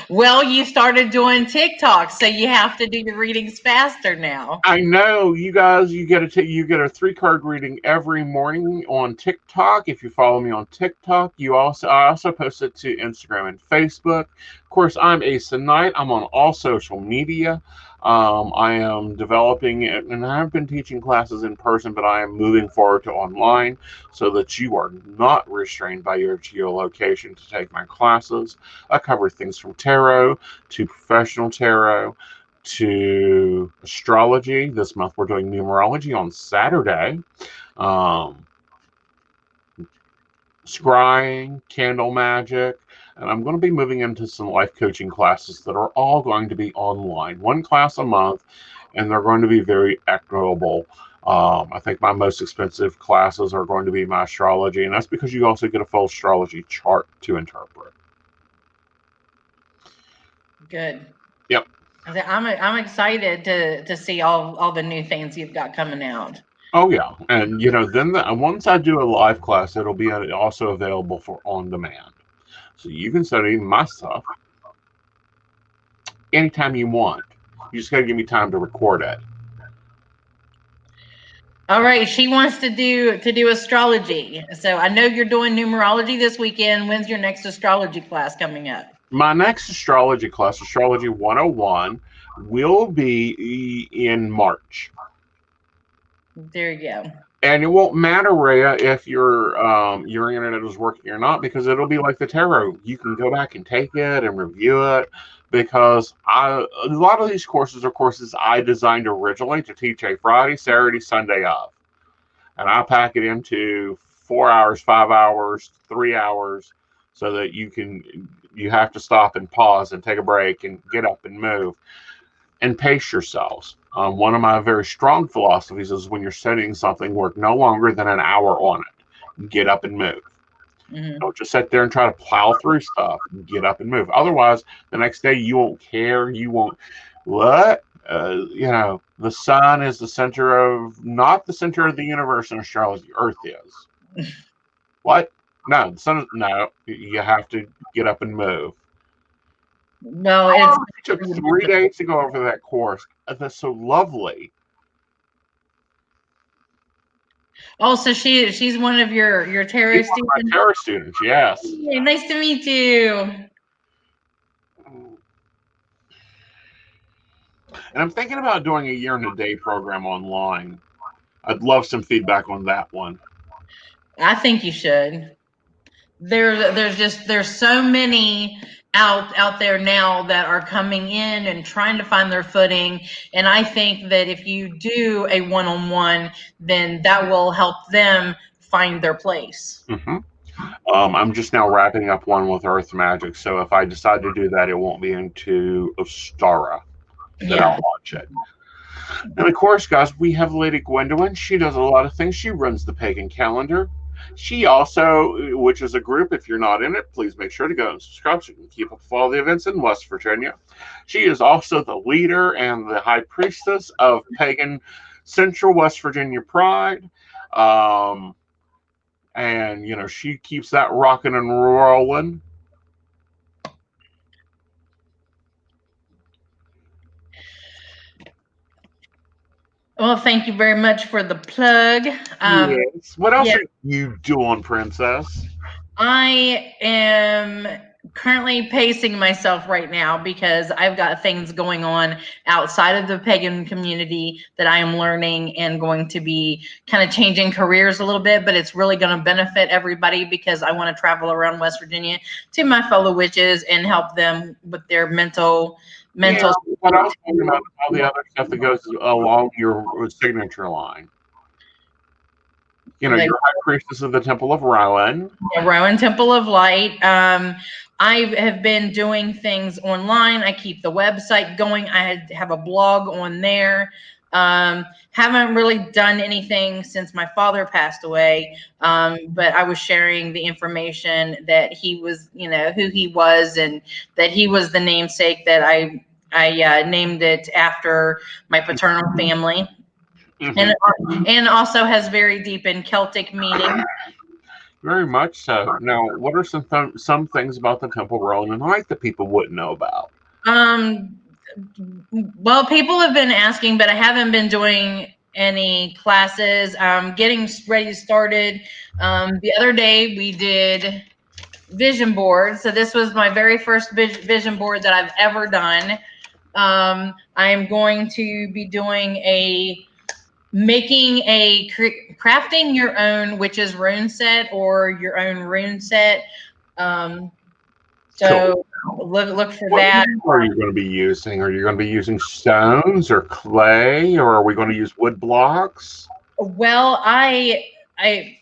S1: Well, you started doing TikTok, so you have to do your readings faster now.
S2: I know you guys. You get a 3 card reading every morning on TikTok. If you follow me on TikTok, I also post it to Instagram and Facebook. Of course, I'm Aeson Knight. I'm on all social media. I am developing it, and I've been teaching classes in person, but I am moving forward to online so that you are not restrained by your geolocation to take my classes. I cover things from tarot to professional tarot to astrology. This month we're doing numerology on Saturday. Um, Scrying, candle magic, and I'm going to be moving into some life coaching classes that are all going to be online, 1 class a month, and they're going to be very equitable. I think my most expensive classes are going to be my astrology, and that's because you also get a full astrology chart to interpret.
S1: Good.
S2: Yep.
S1: I'm excited to see all the new things you've got coming out.
S2: Oh yeah, and then once I do a live class, it'll be also available for on demand, so you can study my stuff anytime you want. You just got to give me time to record it.
S1: All right, she wants to do astrology. So I know you're doing numerology this weekend. When's your next astrology class coming up?
S2: My next astrology class, Astrology 101, will be in March.
S1: There you go.
S2: And it won't matter, Rhea, if your internet is working or not, because it'll be like the tarot. You can go back and take it and review it, because a lot of these courses are courses I designed originally to teach a Friday, Saturday, Sunday of, and I pack it into 4 hours, 5 hours, 3 hours, so that you have to stop and pause and take a break and get up and move and pace yourselves. One of my very strong philosophies is when you're studying something, work no longer than an hour on it. Get up and move.
S1: Mm-hmm.
S2: Don't just sit there and try to plow through stuff. Get up and move. Otherwise, the next day you won't care. You won't. What? The sun is not the center of the universe in astrology. Earth is. What? No, the sun is, no. You have to get up and move.
S1: No,
S2: It
S1: it's
S2: took 3 days to go over that course. That's so lovely.
S1: so she's one of your tarot
S2: She's one of my tarot students, yes.
S1: Hey, nice to meet you.
S2: And I'm thinking about doing a year and a day program online. I'd love some feedback on that one.
S1: I think you should. There's so many out there now that are coming in and trying to find their footing, and I think that if you do a one-on-one, then that will help them find their place.
S2: Mm-hmm. I'm just now wrapping up one with Earth Magic, so if I decide to do that, it won't be into Ostara that I'll launch it. And of course, guys, we have Lady Gwendolyn. She does a lot of things. She runs the pagan calendar. She also, which is a group, if you're not in it, please make sure to go and subscribe so you can keep up with all the events in West Virginia. She is also the leader and the high priestess of Pagan Central West Virginia Pride. Um, and, she keeps that rocking and rolling.
S1: Well, thank you very much for the plug.
S2: Yes. What else
S1: Yeah,
S2: are you doing, Princess?
S1: I am currently pacing myself right now because I've got things going on outside of the pagan community that I am learning and going to be kind of changing careers a little bit, but it's really going to benefit everybody because I want to travel around West Virginia to my fellow witches and help them with their mental.
S2: Yeah, what I was talking about is all the other stuff that goes along your signature line. You're high priestess of the Temple of Rowan.
S1: Rowan Temple of Light. I have been doing things online. I keep the website going. I have a blog on there. Haven't really done anything since my father passed away. But I was sharing the information that he was, who he was, and that he was the namesake that I named it after my paternal family. And also has very deep in Celtic meaning.
S2: Very much so. Now, what are some things about the Temple Rowan and Light that people wouldn't know about?
S1: Well, people have been asking, but I haven't been doing any classes. Getting ready started. The other day we did vision board. So this was my very first vision board that I've ever done. I am going to be crafting your own witch's rune set or your own rune set. So cool. Look for that.
S2: What are you going to be using? Are you going to be using stones or clay, or are we going to use wood blocks?
S1: Well, I'm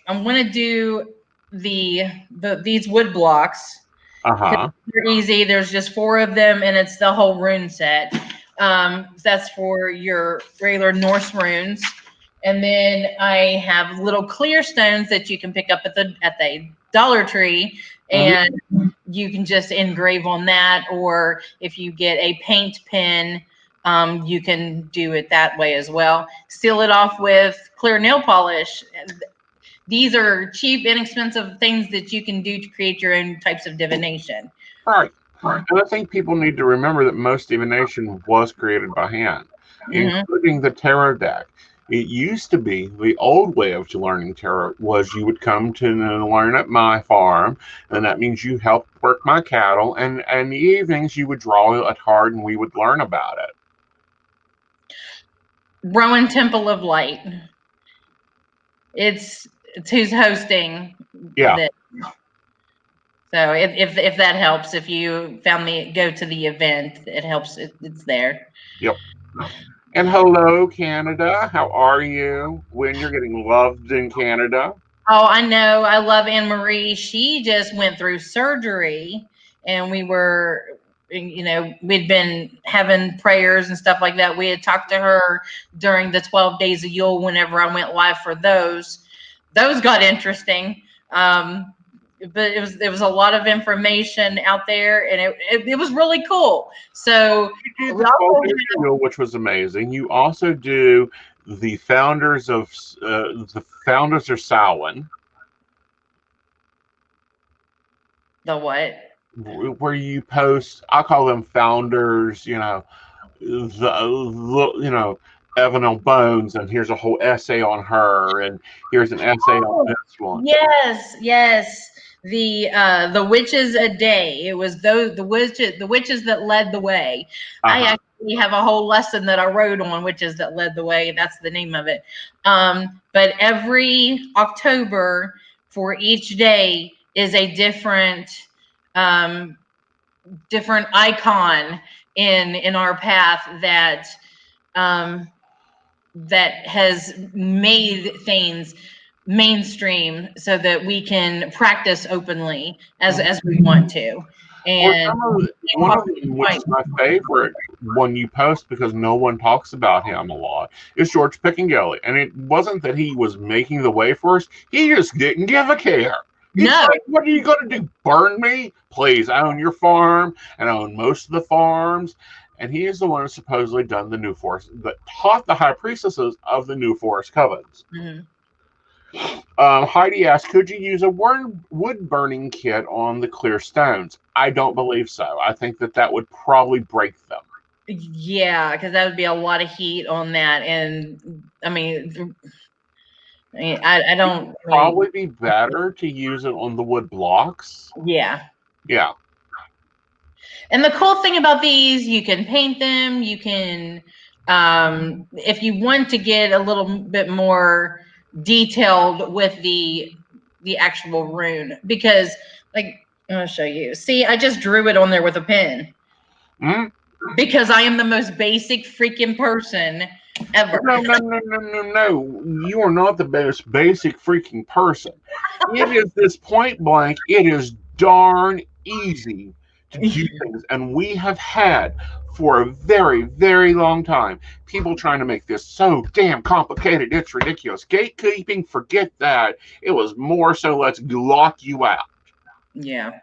S1: going to do these wood blocks. They're easy. There's just 4 of them, and it's the whole rune set. That's for your regular Norse runes. And then I have little clear stones that you can pick up at the Dollar Tree, and you can just engrave on that. Or if you get a paint pen, you can do it that way as well. Seal it off with clear nail polish. These are cheap, inexpensive things that you can do to create your own types of divination.
S2: Right. And I think people need to remember that most divination was created by hand, including the tarot deck. It used to be the old way of learning tarot was you would come to learn at my farm, and that means you helped work my cattle, and in the evenings you would draw a card and we would learn about it.
S1: Rowan Temple of Light. It's who's hosting.
S2: Yeah.
S1: This. So if that helps, if you go to the event, it helps. It's there.
S2: Yep. And hello, Canada. How are you? When you're getting loved in Canada?
S1: Oh, I know. I love Anne Marie. She just went through surgery, and we'd been having prayers and stuff like that. We had talked to her during the 12 Days of Yule whenever I went live for those. Those got interesting. But it was a lot of information out there, and it was really cool. So
S2: you did the 12 Days, which was amazing. You also do the founders of Samhain.
S1: The what?
S2: Where you post, I call them founders. Evan Bones, and here's a whole essay on her, and here's an essay on this one.
S1: Yes. The witches a day. It was the witches that led the way. I actually have a whole lesson that I wrote on witches that led the way. That's the name of it. But every October for each day is a different icon in our path that has made things mainstream so that we can practice openly as we want to.
S2: Or
S1: And
S2: one of them, which is my favorite one you post because no one talks about him a lot, is George Pickengilly. And it wasn't that he was making the way for us; he just didn't give a care. It's
S1: no,
S2: like, what are you going to do? Burn me? Please, I own your farm and I own most of the farms. And he is the one who supposedly done the New Forest, that taught the high priestesses of the New Forest covens.
S1: mhm.
S2: Heidi asked, could you use a wood burning kit on the clear stones? I don't believe so. I think that would probably break them.
S1: Yeah, because that would be a lot of heat on that, and I mean, I don't. I mean,
S2: Probably be better to use it on the wood blocks.
S1: yeah.
S2: Yeah.
S1: And the cool thing about these, you can paint them. You can, if you want to get a little bit more detailed with the actual rune, because like I'll show you. See, I just drew it on there with a pen.
S2: Mm?
S1: Because I am the most basic freaking person ever.
S2: No. You are not the most basic freaking person. It is this point blank. It is darn easy to do things. And we have had for a very, very long time people trying to make this so damn complicated. It's ridiculous. Gatekeeping, forget that. It was more so let's lock you out.
S1: Yeah.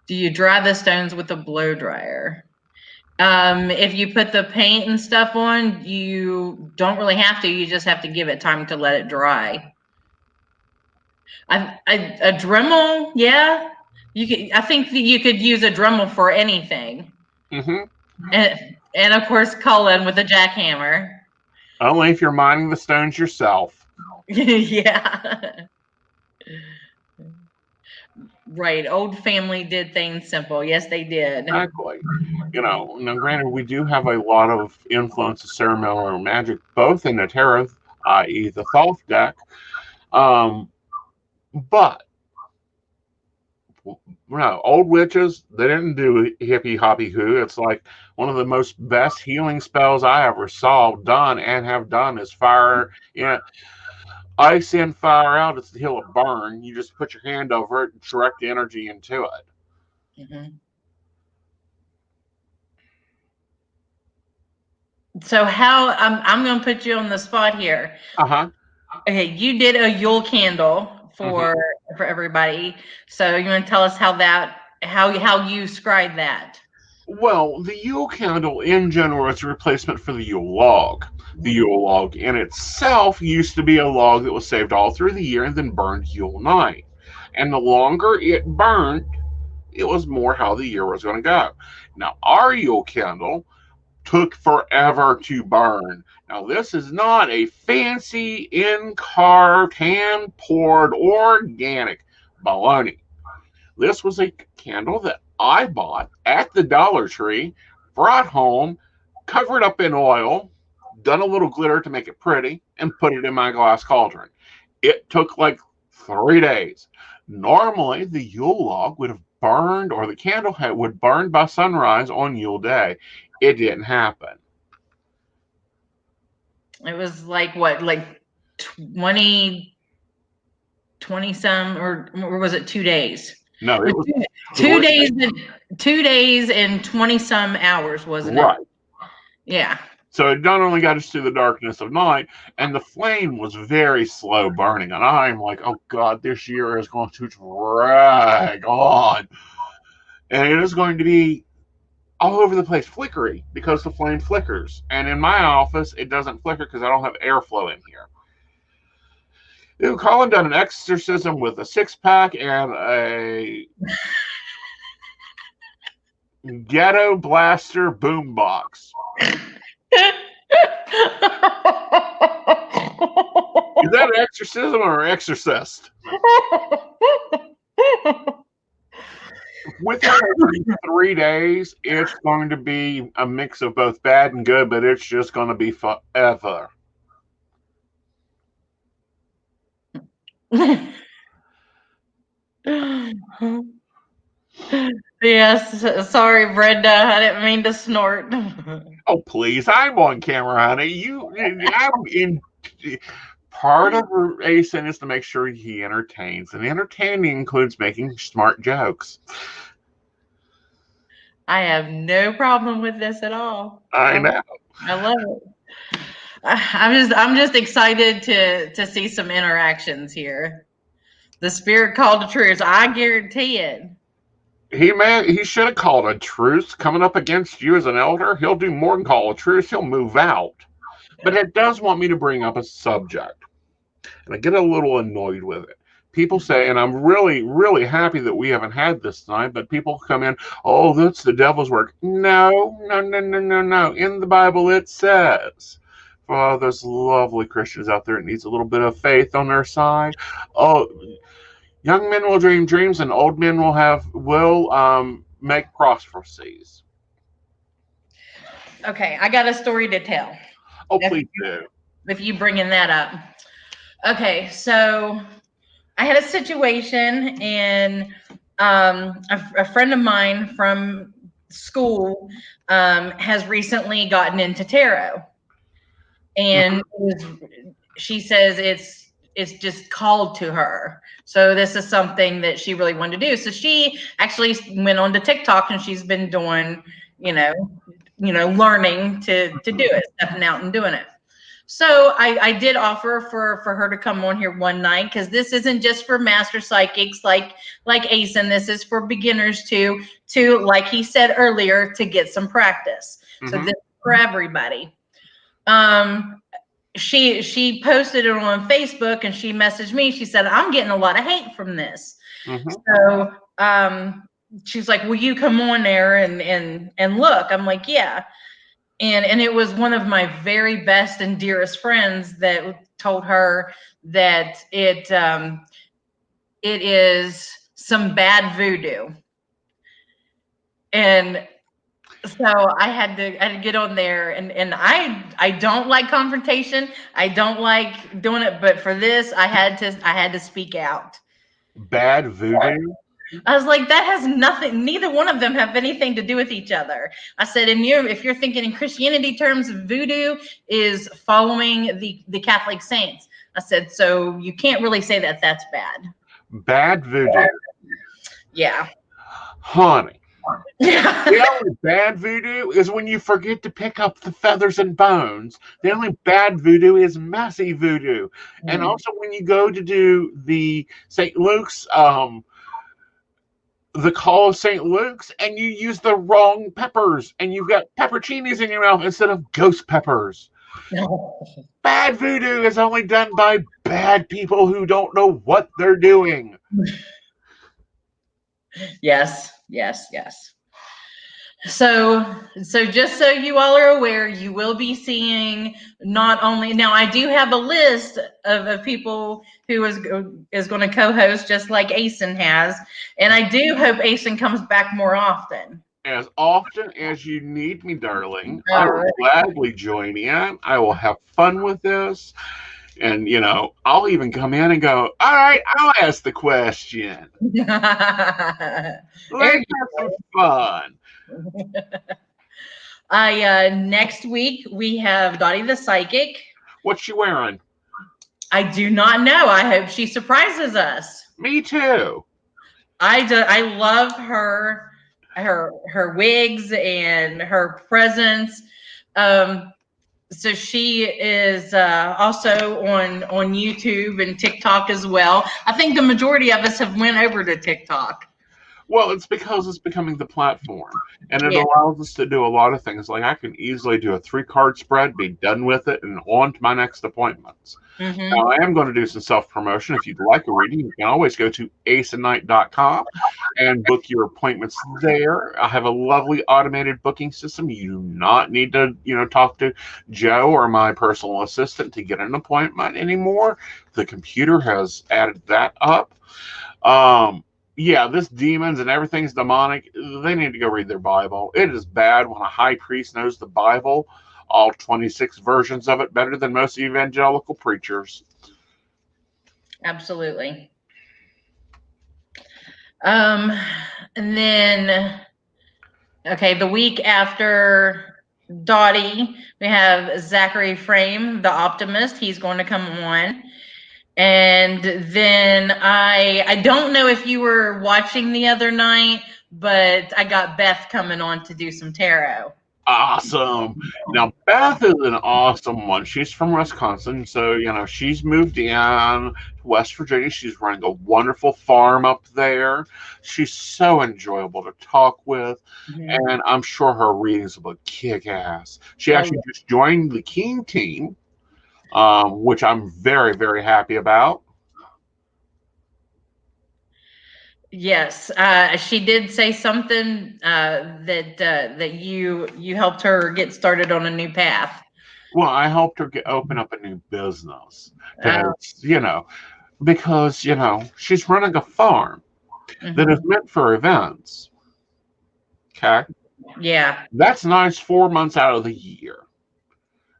S1: Do you dry the stones with a blow dryer? If you put the paint and stuff on, you don't really have to. You just have to give it time to let it dry. A Dremel, yeah. You could. I think that you could use a Dremel for anything.
S2: Mm-hmm.
S1: And of course, Cullen with a jackhammer.
S2: Only if you're mining the stones yourself.
S1: Yeah. Right. Old family did things simple. Yes, they did.
S2: Exactly. Now granted, we do have a lot of influence of ceremonial magic, both in the tarot, i.e., the Thoth deck, but old witches, they didn't do hippie hoppy hoo. It's like one of the most best healing spells I ever saw done and have done is fire. Ice in, fire out. It's the heal of burn. You just put your hand over it and direct the energy into it.
S1: Mm-hmm. So how I'm going to put you on the spot here.
S2: Uh-huh.
S1: Okay, you did a Yule candle for everybody. So you want to tell us how you scried that?
S2: Well, the Yule candle in general is a replacement for the Yule log. The Yule log in itself used to be a log that was saved all through the year and then burned Yule night. And the longer it burned, it was more how the year was going to go. Now, our Yule candle took forever to burn. Now, this is not a fancy, in-carved, hand-poured, organic baloney. This was a candle that I bought at the Dollar Tree, brought home, covered up in oil, done a little glitter to make it pretty, and put it in my glass cauldron. It took like 3 days. Normally, the Yule log would have burned, or the candle would burn by sunrise on Yule Day. It didn't happen.
S1: It was like what, like 20 some, or was it 2 days?
S2: No, it was
S1: 2 days. 2 days and 20 some hours, wasn't it?
S2: right.
S1: Yeah.
S2: So it not only got us through the darkness of night, and the flame was very slow burning. And I'm like, oh God, this year is going to drag on. And it is going to be all over the place, flickery, because the flame flickers. And in my office, it doesn't flicker because I don't have airflow in here. Ew, Colin done an exorcism with a 6-pack and a ghetto blaster boombox. Is that an exorcism or an exorcist? Within 3 days, it's going to be a mix of both bad and good, but it's just going to be forever.
S1: Yes, sorry, Brenda. I didn't mean to snort.
S2: Oh, please. I'm on camera, honey. I'm in. Part of Aeson is to make sure he entertains, and entertaining includes making smart jokes.
S1: I have no problem with this at all.
S2: I know.
S1: I love it. I'm just excited to see some interactions here. The spirit called to truth. I guarantee it.
S2: He should have called a truce. Coming up against you as an elder, he'll do more than call a truce. He'll move out. But it does want me to bring up a subject, and I get a little annoyed with it. People say, and I'm really, really happy that we haven't had this tonight, but people come in, oh, that's the devil's work. No, no, no, no, no, no. In the Bible it says, for all those lovely Christians out there that needs a little bit of faith on their side, oh, young men will dream dreams and old men will make prophecies.
S1: Okay, I got a story to tell.
S2: Oh, please do.
S1: If you bringing that up. Okay, so I had a situation, and a friend of mine from school has recently gotten into tarot, and she says it's just called to her. So this is something that she really wanted to do. So she actually went on to TikTok, and she's been doing, learning to do it, stepping out and doing it. So I did offer for her to come on here one night, because this isn't just for master psychics like Aeson. This is for beginners to like he said earlier, to get some practice. So this is for everybody. She posted it on Facebook, and she messaged me. She said, I'm getting a lot of hate from this. So she's like, will you come on there and look? I'm like, yeah. And it was one of my very best and dearest friends that told her that it is some bad voodoo. And so I had to get on there, and I don't like confrontation. I don't like doing it, but for this I had to speak out.
S2: Bad voodoo?
S1: I was like, that has nothing, neither one of them have anything to do with each other. I said, if you're thinking in Christianity terms, voodoo is following the Catholic saints. I said, so you can't really say that that's bad.
S2: Bad voodoo.
S1: Yeah.
S2: Honey. The only bad voodoo is when you forget to pick up the feathers and bones. The only bad voodoo is messy voodoo. And also when you go to do the St. Luke's the call of St. Luke's, and you use the wrong peppers, and you've got pepperoncinis in your mouth instead of ghost peppers. Bad voodoo is only done by bad people who don't know what they're doing.
S1: Yes. So just so you all are aware, you will be seeing not only, now I do have a list of people who is going to co-host, just like Aeson has, and I do hope Aeson comes back more often.
S2: As often as you need me, darling, I will gladly join in. I will have fun with this. And, I'll even come in and go, all right, I'll ask the question. Let's have some fun.
S1: Next week, we have Dottie the Psychic.
S2: What's she wearing?
S1: I do not know. I hope she surprises us.
S2: Me too.
S1: I love her wigs and her presence. So she is also on YouTube and TikTok as well. I think the majority of us have went over to TikTok.
S2: Well, it's because it's becoming the platform, and it allows us to do a lot of things. Like I can easily do a 3-card spread, be done with it, and on to my next appointments. Now, I am going to do some self-promotion. If you'd like a reading, you can always go to aesonnight.com and book your appointments there. I have a lovely automated booking system. You do not need to, talk to Joe or my personal assistant to get an appointment anymore. The computer has added that up. Yeah, this demons and everything's demonic. They need to go read their Bible. It is bad when a high priest knows the Bible, all 26 versions of it, better than most evangelical preachers.
S1: Absolutely. And then, okay, the week after Dottie, we have Zachary Frame, the optimist. He's going to come on. And then I don't know if you were watching the other night, but I got Beth coming on to do some tarot.
S2: Awesome. Now, Beth is an awesome one. She's from Wisconsin, so she's moved in to West Virginia. She's running a wonderful farm up there. She's so enjoyable to talk with,
S1: Mhm.
S2: and I'm sure her readings will kick ass. She
S1: Oh,
S2: actually just joined the Keen team, which I'm very, very happy about.
S1: yes, she did say something that you helped her get started on a new path.
S2: Well, I helped her open up a new business
S1: Oh,
S2: because she's running a farm that is
S1: mhm.
S2: meant for events. Okay.
S1: Yeah.
S2: That's nice 4 months out of the year.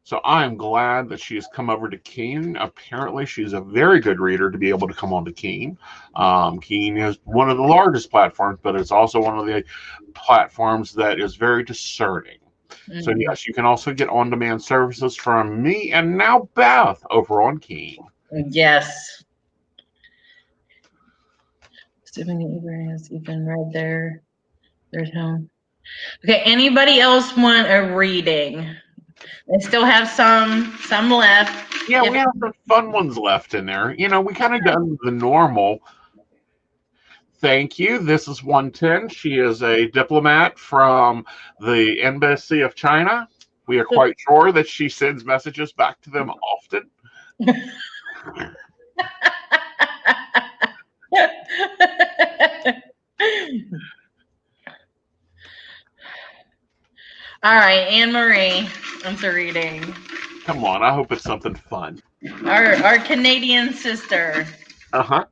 S2: So I am glad that she has come over to Keen. Apparently, she's a very good reader to be able to come on to Keen. Keen is one of the largest platforms, but it's also one of the platforms that is very discerning. So,
S1: Mhm.
S2: yes, you can also get on demand services from me and now Beth over on Keen.
S1: Yes. Stephen Abraham has even read there. There's home. Okay. Anybody else want a reading? They still have some left.
S2: Yeah,
S1: If
S2: we have some fun ones left in there. We kind of done the normal. Thank you. This is 110. She is a diplomat from the Embassy of China. We are quite sure that she sends messages back to them often.
S1: all right, Anne Marie, I'm reading.
S2: Come on, I hope it's something fun.
S1: Our Canadian sister.
S2: Uh huh.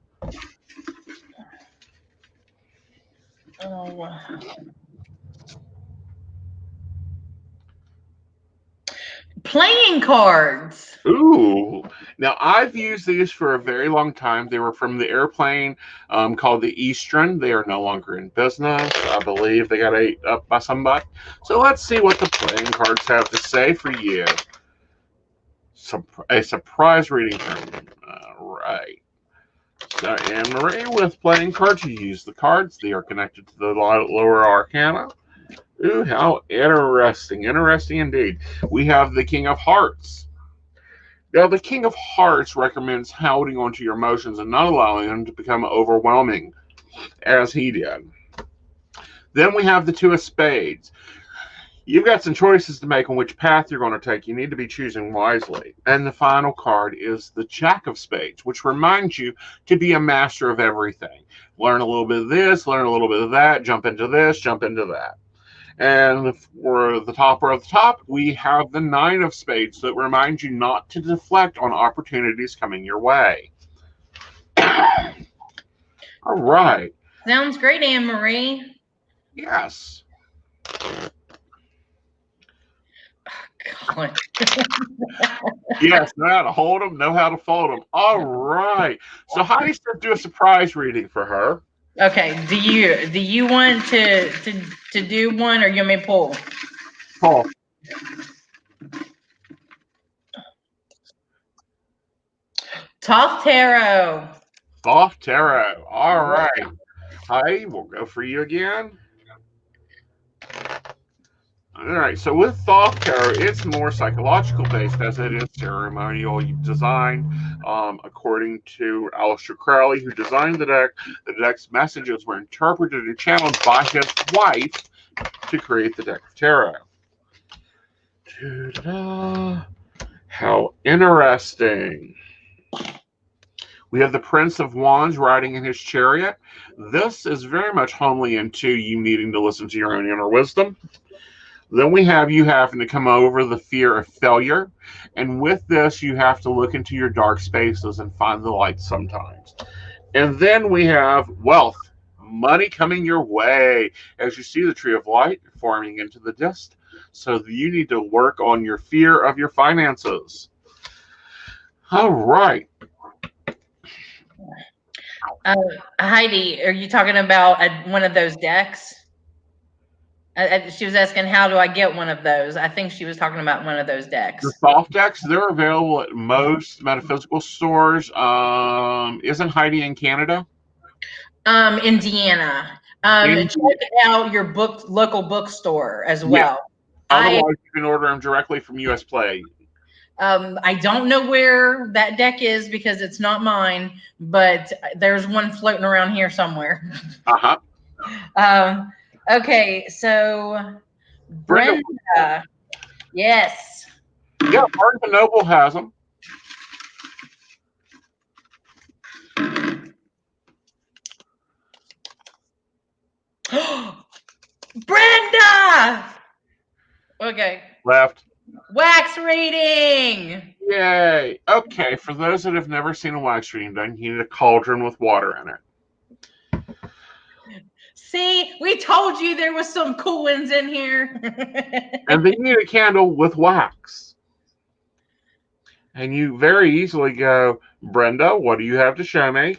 S1: Oh, playing cards.
S2: Ooh. Now, I've used these for a very long time. They were from the airplane called the Eastern. They are no longer in business. I believe they got ate up by somebody. So let's see what the playing cards have to say for you. A surprise reading from them. All right. So, Anne Marie, with playing cards, you use the cards. They are connected to the lower arcana. Ooh, how interesting. Interesting indeed. We have the King of Hearts. Now, the King of Hearts recommends holding onto your emotions and not allowing them to become overwhelming, as he did. Then we have the Two of Spades. You've got some choices to make on which path you're going to take. You need to be choosing wisely. And the final card is the Jack of Spades, which reminds you to be a master of everything. Learn a little bit of this, learn a little bit of that, jump into this, jump into that. And for the topper of the top, we have the Nine of Spades that reminds you not to deflect on opportunities coming your way. All right.
S1: Sounds great, Anne Marie.
S2: Yes.
S1: God.
S2: Yes, know how to hold them, know how to fold them. All right. So Heidi's going to do a surprise reading for her.
S1: Okay. Do you want to do one, or you want me to pull?
S2: Paul.
S1: Tough Tarot.
S2: Thoth Tarot. All right. Heidi, we'll go for you again. All right. So with Thoth Tarot, it's more psychological based as it is ceremonial design. According to Aleister Crowley, who designed the deck's messages were interpreted and channeled by his wife to create the deck of tarot. Ta-da. How interesting. We have the Prince of Wands riding in his chariot. This is very much homely into you needing to listen to your own inner wisdom. Then we have you having to come over the fear of failure. And with this, you have to look into your dark spaces and find the light sometimes. And then we have wealth, money coming your way as you see the tree of light forming into the disc. So you need to work on your fear of your finances. All right.
S1: Uh, Heidi, are you talking about one of those decks? She was asking, how do I get one of those? I think she was talking about one of those
S2: The
S1: decks.
S2: soft decks, they're available at most metaphysical stores. Isn't Heidi in Canada?
S1: Indiana. Check out your local bookstore as
S2: Yeah.
S1: well.
S2: Otherwise, you can order them directly from US Play.
S1: I don't know where that deck is because it's not mine, but there's one floating around here somewhere. Okay, so Brenda, yes.
S2: Yeah, Barnes and Noble has them.
S1: Brenda! Okay.
S2: Left.
S1: Wax reading!
S2: Yay. Okay, for those that have never seen a wax reading done, you need a cauldron with water in it.
S1: See, we told you there was some cool ones in here.
S2: And then you need a candle with wax. And you very easily go, Brenda, what do you have to show me?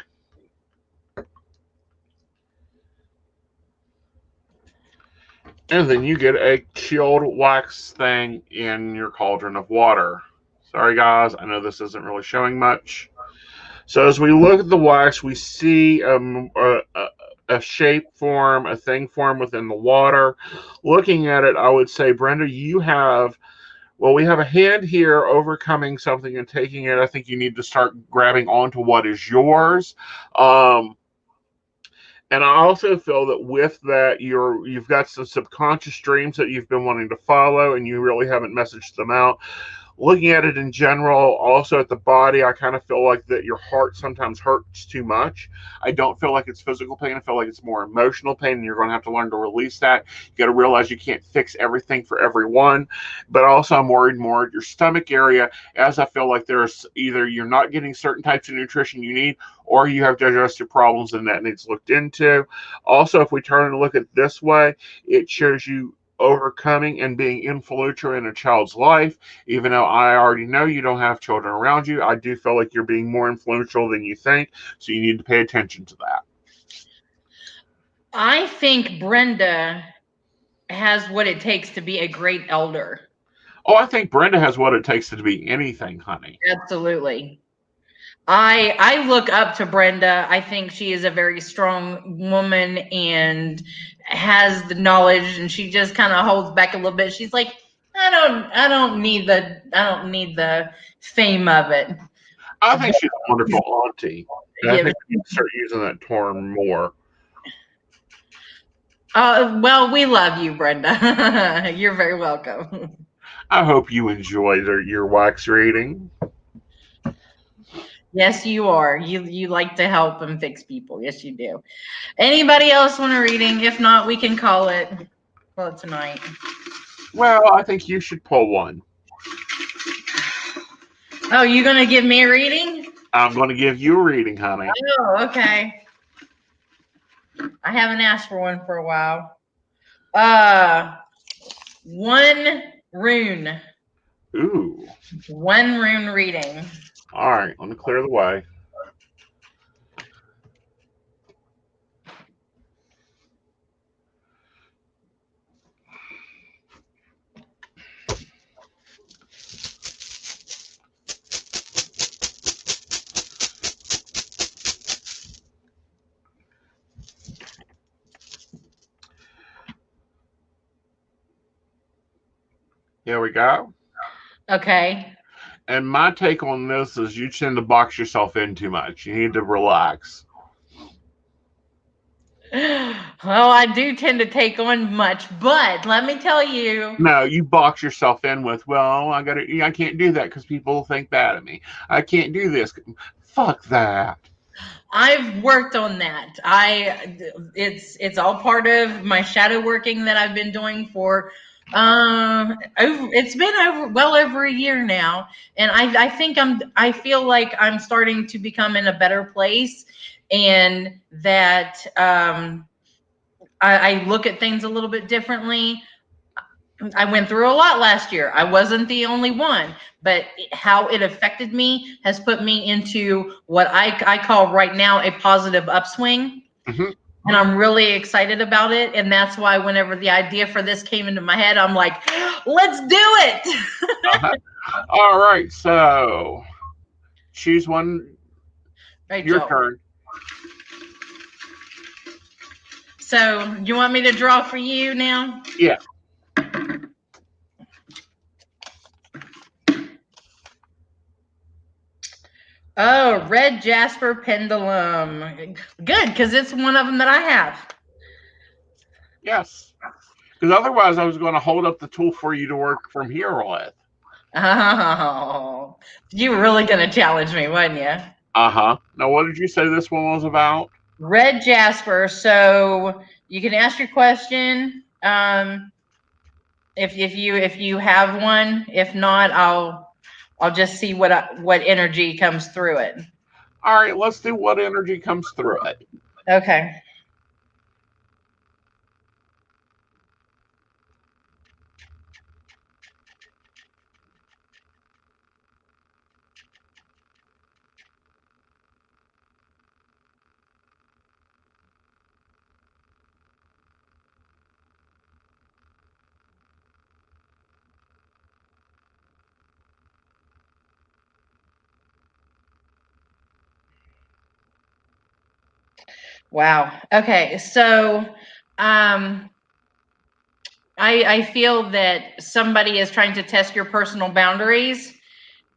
S2: And then you get a chilled wax thing in your cauldron of water. Sorry, guys, I know this isn't really showing much. So as we look at the wax, we see a shape form, a thing form within the water. Looking at it, I would say, Brenda, we have a hand here overcoming something and taking it. I think you need to start grabbing onto what is yours. And I also feel that with that, you've got some subconscious dreams that you've been wanting to follow, and you really haven't messaged them out. Looking at it in general, also at the body, I kind of feel like that your heart sometimes hurts too much. I don't feel like it's physical pain. I feel like it's more emotional pain, and you're going to have to learn to release that. You got to realize you can't fix everything for everyone. But also, I'm worried more at your stomach area, as I feel like there's either you're not getting certain types of nutrition you need, or you have digestive problems, and that needs looked into. Also, if we turn and look at it this way, it shows you overcoming and being influential in a child's life. Even though I already know you don't have children around you, I do feel like you're being more influential than you think, so you need to pay attention to that.
S1: I think Brenda has what it takes to be a great elder.
S2: Oh, I think Brenda has what it takes to be anything, honey.
S1: Absolutely. I look up to Brenda. I think she is a very strong woman and has the knowledge, and she just kind of holds back a little bit. She's like, I don't need the fame of it.
S2: I think she's a wonderful auntie. And I think we need to start using that term more.
S1: Well, we love you, Brenda. You're very welcome.
S2: I hope you enjoyed your wax reading.
S1: Yes, you are. You like to help and fix people. Yes, you do. Anybody else want a reading? If not, we can call it tonight.
S2: Well, I think you should pull one.
S1: Oh, you gonna give me a reading?
S2: I'm gonna give you a reading, honey.
S1: Oh, okay. I haven't asked for one for a while. One rune.
S2: Ooh.
S1: One rune reading.
S2: All right, let me clear the way. Here we go.
S1: Okay.
S2: And my take on this is you tend to box yourself in too much. You need to relax.
S1: Well, I do tend to take on much, but let me tell you.
S2: No, you box yourself in with, well, I can't do that because people think bad of me. I can't do this. Fuck that.
S1: I've worked on that. It's all part of my shadow working that I've been doing for it's been well over a year now, and I feel like I'm starting to become in a better place, and that I look at things a little bit differently. I went through a lot last year. I wasn't the only one, but how it affected me has put me into what I call right now a positive upswing.
S2: Mm-hmm.
S1: and I'm really excited about it. And that's why whenever the idea for this came into my head, I'm like, let's do it.
S2: Uh-huh. All right, so choose one. Your
S1: Rachel.
S2: turn.
S1: So you want me to draw for you now?
S2: Yeah.
S1: Oh, red jasper pendulum. Good, because it's one of them that I have.
S2: Yes. Because otherwise, I was going to hold up the tool for you to work from here with.
S1: Oh, you were really going to challenge me, wasn't you?
S2: Uh-huh. Now, what did you say this one was about?
S1: Red jasper. So you can ask your question. If you have one. If not, I'll just see what energy comes through it.
S2: All right, let's do what energy comes through it.
S1: Okay. Wow. Okay. So, I feel that somebody is trying to test your personal boundaries,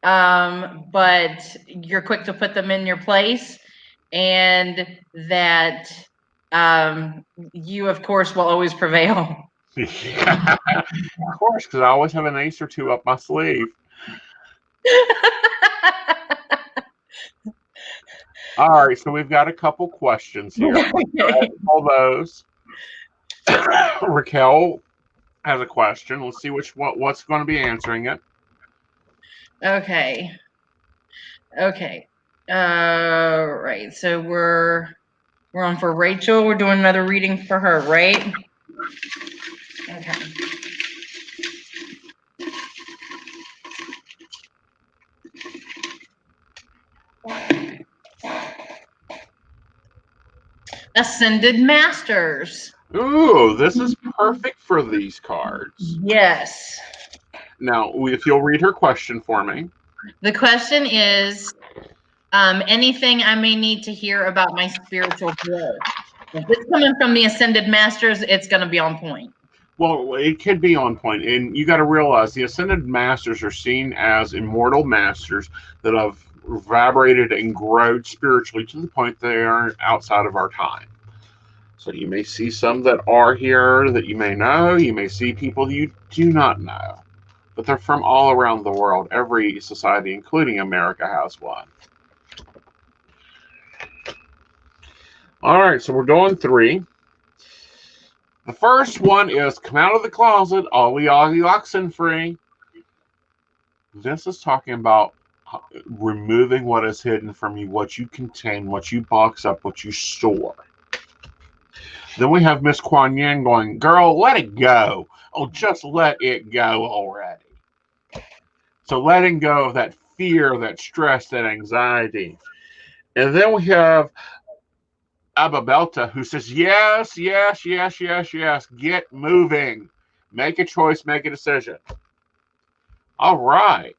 S1: but you're quick to put them in your place, and that you, of course, will always prevail.
S2: Yeah, of course, because I always have an ace or two up my sleeve. All right, so we've got a couple questions here.
S1: Okay.
S2: All those. Raquel has a question. Let's see what's going to be answering it.
S1: Okay. Okay. Right. So we're on for Rachel. We're doing another reading for her, right? Okay. Ascended Masters.
S2: Ooh, this is perfect for these cards.
S1: Yes.
S2: Now, if you'll read her question for me.
S1: The question is, anything I may need to hear about my spiritual growth. If it's coming from the Ascended Masters, it's going to be on point.
S2: Well, it could be on point, and you got to realize the Ascended Masters are seen as immortal masters that have vibrated and grown spiritually to the point they are outside of our time. So you may see some that are here that you may know. You may see people you do not know, but they're from all around the world. Every society, including America, has one. All right, so we're doing three. The first one is come out of the closet, Ollie Oxenfree. This is talking about removing what is hidden from you, what you contain, what you box up, what you store. Then we have Miss Kuan Yin going, girl, let it go. Oh, just let it go already. So letting go of that fear, that stress, that anxiety. And then we have Ababelta who says, yes, yes, yes, yes, yes. Get moving. Make a choice, make a decision. All right.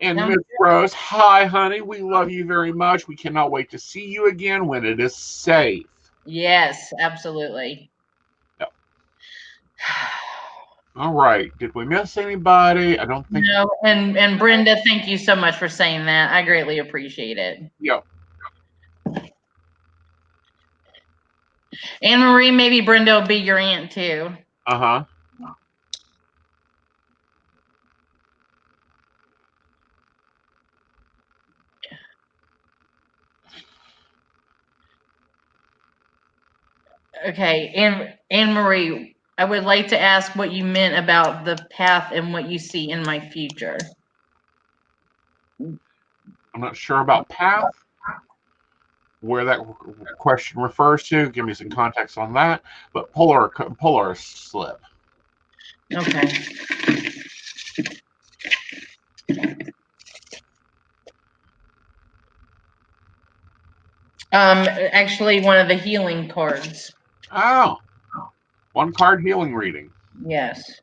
S2: And Miss Rose, hi, honey. We love you very much. We cannot wait to see you again when it is safe.
S1: Yes, absolutely.
S2: Yep. All right. Did we miss anybody? I don't think.
S1: No, and Brenda, thank you so much for saying that. I greatly appreciate it.
S2: Yep.
S1: Anne Marie, maybe Brenda will be your aunt too.
S2: Uh-huh.
S1: Okay, Anne Marie, I would like to ask what you meant about the path and what you see in my future.
S2: I'm not sure about path, where that question refers to. Give me some context on that. But polar slip.
S1: Okay. Actually, one of the healing cards.
S2: Oh, 1 card healing reading.
S1: Yes.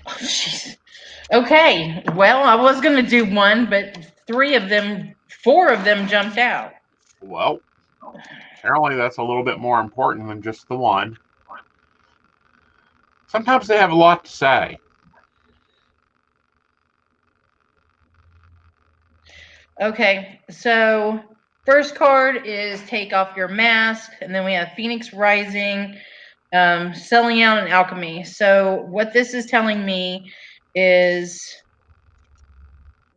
S1: Oh, jeez. Okay. Well, I was going to do one, but 4 of them jumped out.
S2: Well, apparently that's a little bit more important than just the one. Sometimes they have a lot to say.
S1: Okay. So, first card is take off your mask, and then we have Phoenix Rising, selling out, and alchemy. So, what this is telling me is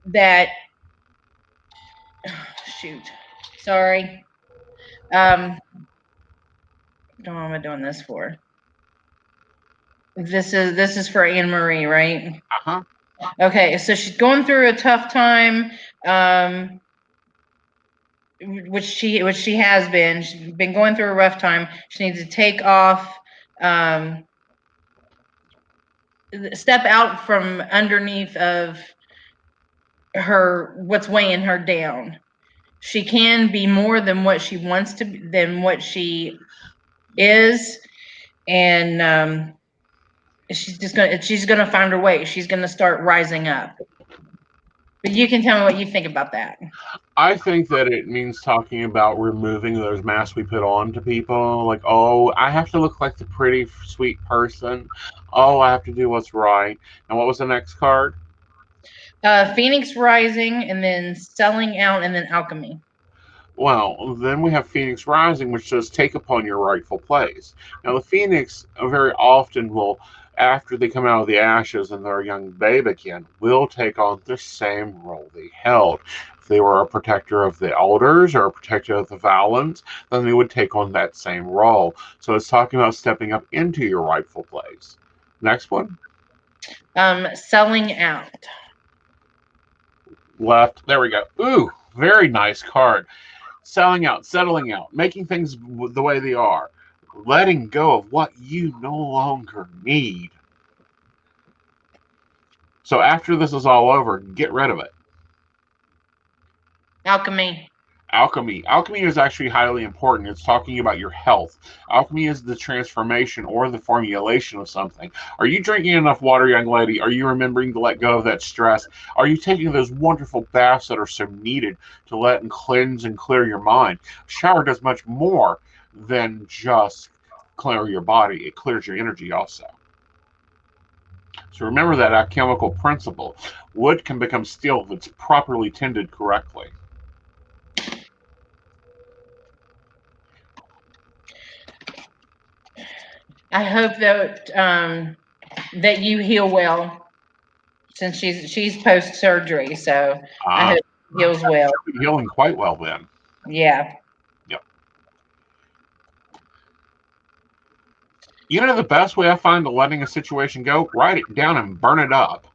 S1: that, shoot, sorry. What am I doing this for? This is for Anne Marie, right?
S2: Uh-huh.
S1: Okay, so she's going through a tough time, which she has been. She's been going through a rough time. She needs to take off, step out from underneath of her, what's weighing her down. She can be more than what she wants to be, than what she is, and she's gonna find her way. She's gonna start rising up. But you can tell me what you think about that.
S2: I think that it means talking about removing those masks we put on to people. Like, oh, I have to look like the pretty, sweet person. Oh, I have to do what's right. And what was the next card?
S1: Phoenix Rising, and then selling out, and then alchemy.
S2: Well, then we have Phoenix Rising, which says take upon your rightful place. Now, the Phoenix very often will, after they come out of the ashes and they're a young babe again, will take on the same role they held. If they were a protector of the elders or a protector of the Valens, then they would take on that same role. So it's talking about stepping up into your rightful place. Next one.
S1: Selling out.
S2: Left. There we go. Ooh, very nice card. Selling out, settling out, making things the way they are, letting go of what you no longer need. So after this is all over, get rid of it.
S1: Alchemy.
S2: Alchemy. Alchemy is actually highly important. It's talking about your health. Alchemy is the transformation or the formulation of something. Are you drinking enough water, young lady? Are you remembering to let go of that stress? Are you taking those wonderful baths that are so needed to let and cleanse and clear your mind? A shower does much more than just clear your body. It clears your energy also. So remember that alchemical principle. Wood can become steel if it's properly tended correctly.
S1: I hope that you heal well, since she's post surgery. So I hope she heals well.
S2: She'll be healing quite well then.
S1: Yeah.
S2: Yep. You know the best way I find to letting a situation go? Write it down and burn it up.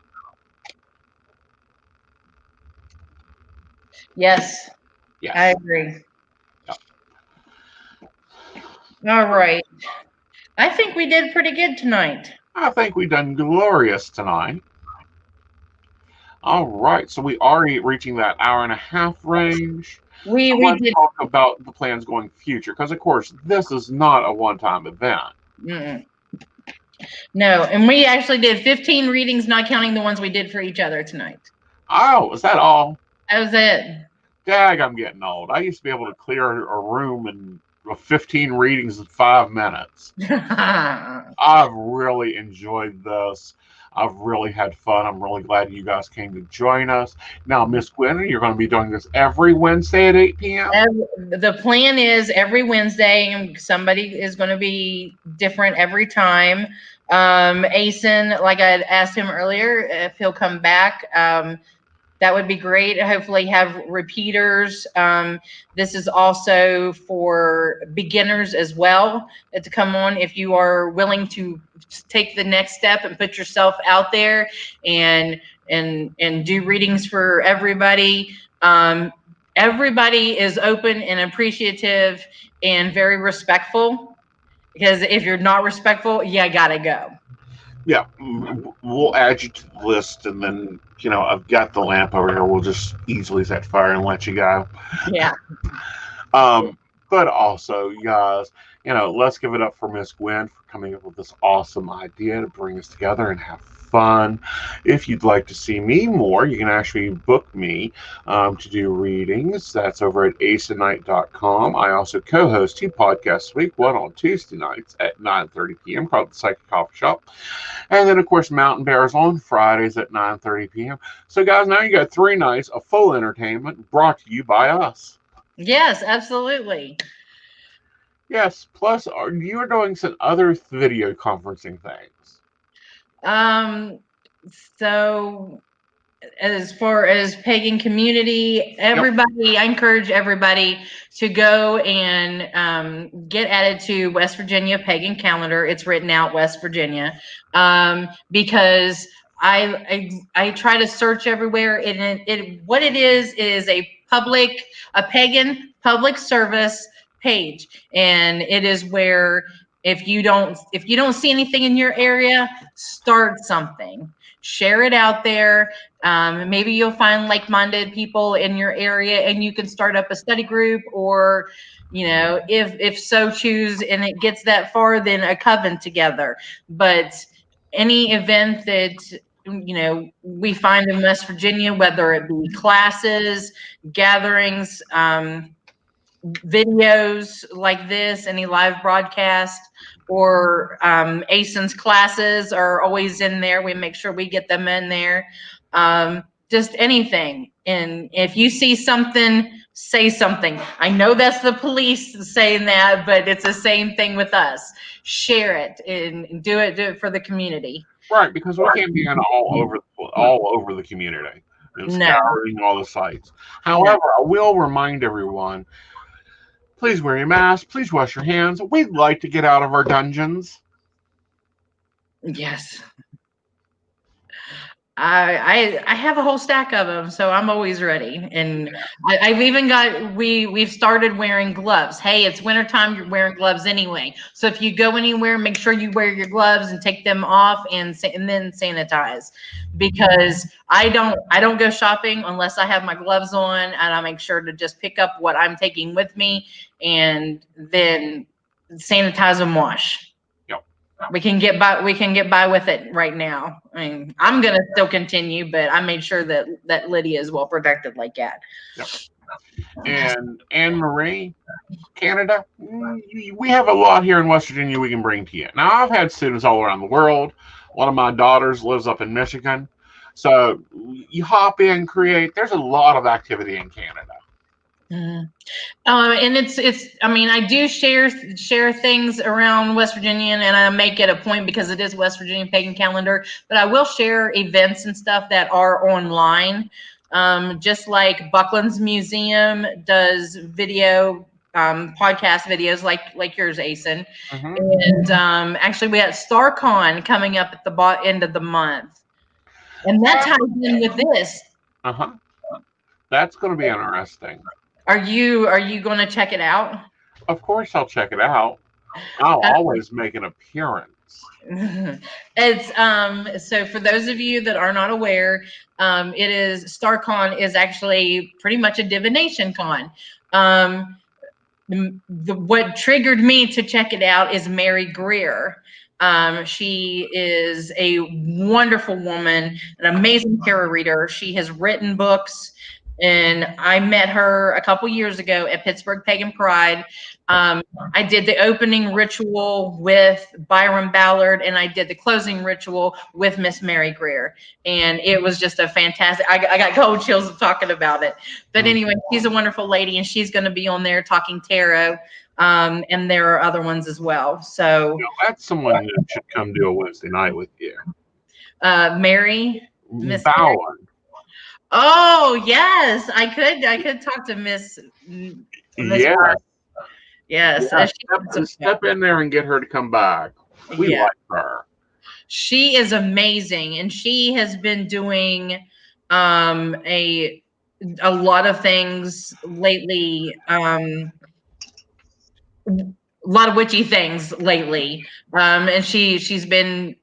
S1: Yes.
S2: Yes.
S1: I agree.
S2: Yep.
S1: All right. I think we did pretty good tonight.
S2: I think we've done glorious tonight. All right, so we are reaching that hour-and-a-half range.
S1: We
S2: Let's
S1: did.
S2: talk about the plans going future, because of course this is not a one-time event.
S1: Mm-mm. No, and we actually did 15 readings, not counting the ones we did for each other tonight.
S2: Oh, is that all?
S1: That was it.
S2: Dag, I'm getting old. I used to be able to clear a room in 15 readings in 5 minutes. I've really enjoyed this. I've really had fun. I'm really glad you guys came to join us. Now, Miss Gwen, you're going to be doing this every Wednesday at 8 p.m.?
S1: The plan is every Wednesday, and somebody is going to be different every time. Aeson, like I had asked him earlier, if he'll come back. that would be great. Hopefully have repeaters. This is also for beginners as well to come on if you are willing to take the next step and put yourself out there and do readings for everybody. Everybody is open and appreciative and very respectful, because if you're not respectful, you gotta go.
S2: Yeah, we'll add you to the list, and then I've got the lamp over here. We'll just easily set fire and let you go.
S1: Yeah.
S2: Um, but also, you guys, let's give it up for Miss Gwen for coming up with this awesome idea to bring us together and have fun. If you'd like to see me more, you can actually book me to do readings. That's over at aesonnight.com. I also co-host 2 podcasts a week, one on Tuesday nights at 9:30 p.m. called The Psychic Coffee Shop. And then, of course, Mountain Bears on Fridays at 9:30 p.m. So, guys, now you got 3 nights of full entertainment brought to you by us.
S1: Yes, absolutely.
S2: Yes. Plus, you are doing some other video conferencing things.
S1: So as far as pagan community, everybody, I encourage everybody to go and get added to West Virginia Pagan Calendar. It's written out West Virginia, because I try to search everywhere. What it is a pagan public service page, and it is where if you don't see anything in your area, start something, share it out there. Maybe you'll find like-minded people in your area, and you can start up a study group, or if so choose, and it gets that far, then a coven together. But any event that we find in West Virginia, whether it be classes, gatherings, videos like this, any live broadcast, or Aeson's classes are always in there. We make sure we get them in there. Just anything. And if you see something, say something. I know that's the police saying that, but it's the same thing with us. Share it and do it for the community.
S2: Right, because we can't be in all over the community and scouring all the sites. However, I will remind everyone, please wear your mask. Please wash your hands. We'd like to get out of our dungeons.
S1: Yes. I have a whole stack of them, so I'm always ready. And I've even got we've started wearing gloves. Hey, it's wintertime, you're wearing gloves anyway. So if you go anywhere, make sure you wear your gloves and take them off, and then sanitize. Because I don't go shopping unless I have my gloves on, and I make sure to just pick up what I'm taking with me and then sanitize and wash. We can get by with it right now. I mean, I'm gonna still continue, but I made sure that Lydia is well protected like that.
S2: Yep. And Anne Marie, Canada, we have a lot here in West Virginia we can bring to you. Now, I've had students all around the world. One of my daughters lives up in Michigan. So you hop in, create. There's a lot of activity in Canada.
S1: Mm-hmm. And it's I mean, I do share things around West Virginia, and I make it a point because it is West Virginia Pagan Calendar, but I will share events and stuff that are online. Just like Buckland's Museum does video podcast videos like yours, Aeson. And actually we have StarCon coming up at the end of the month, and that ties in with this.
S2: That's going to be interesting.
S1: Are you going to check it out?
S2: Of course I'll check it out. I'll always make an appearance.
S1: It's so for those of you that are not aware, it is StarCon is actually pretty much a divination con. What triggered me to check it out is Mary Greer. She is a wonderful woman, an amazing tarot reader. She has written books, and I met her a couple years ago at Pittsburgh Pagan Pride. I did the opening ritual with Byron Ballard, and I did the closing ritual with Miss Mary Greer, and it was just a fantastic. I got cold chills talking about it. But anyway, she's a wonderful lady, and she's going to be on there talking tarot. And there are other ones as well. So
S2: that's someone that should come do a Wednesday night with you.
S1: Mary, Miss
S2: Ballard.
S1: Oh yes, I could talk to Miss
S2: Yeah,
S1: West. Yes,
S2: yeah.
S1: she has
S2: Step in there and get her to come back. We
S1: yeah,
S2: like her.
S1: she is amazing, and she has been doing um a a lot of things lately. A lot of witchy things lately. And she's been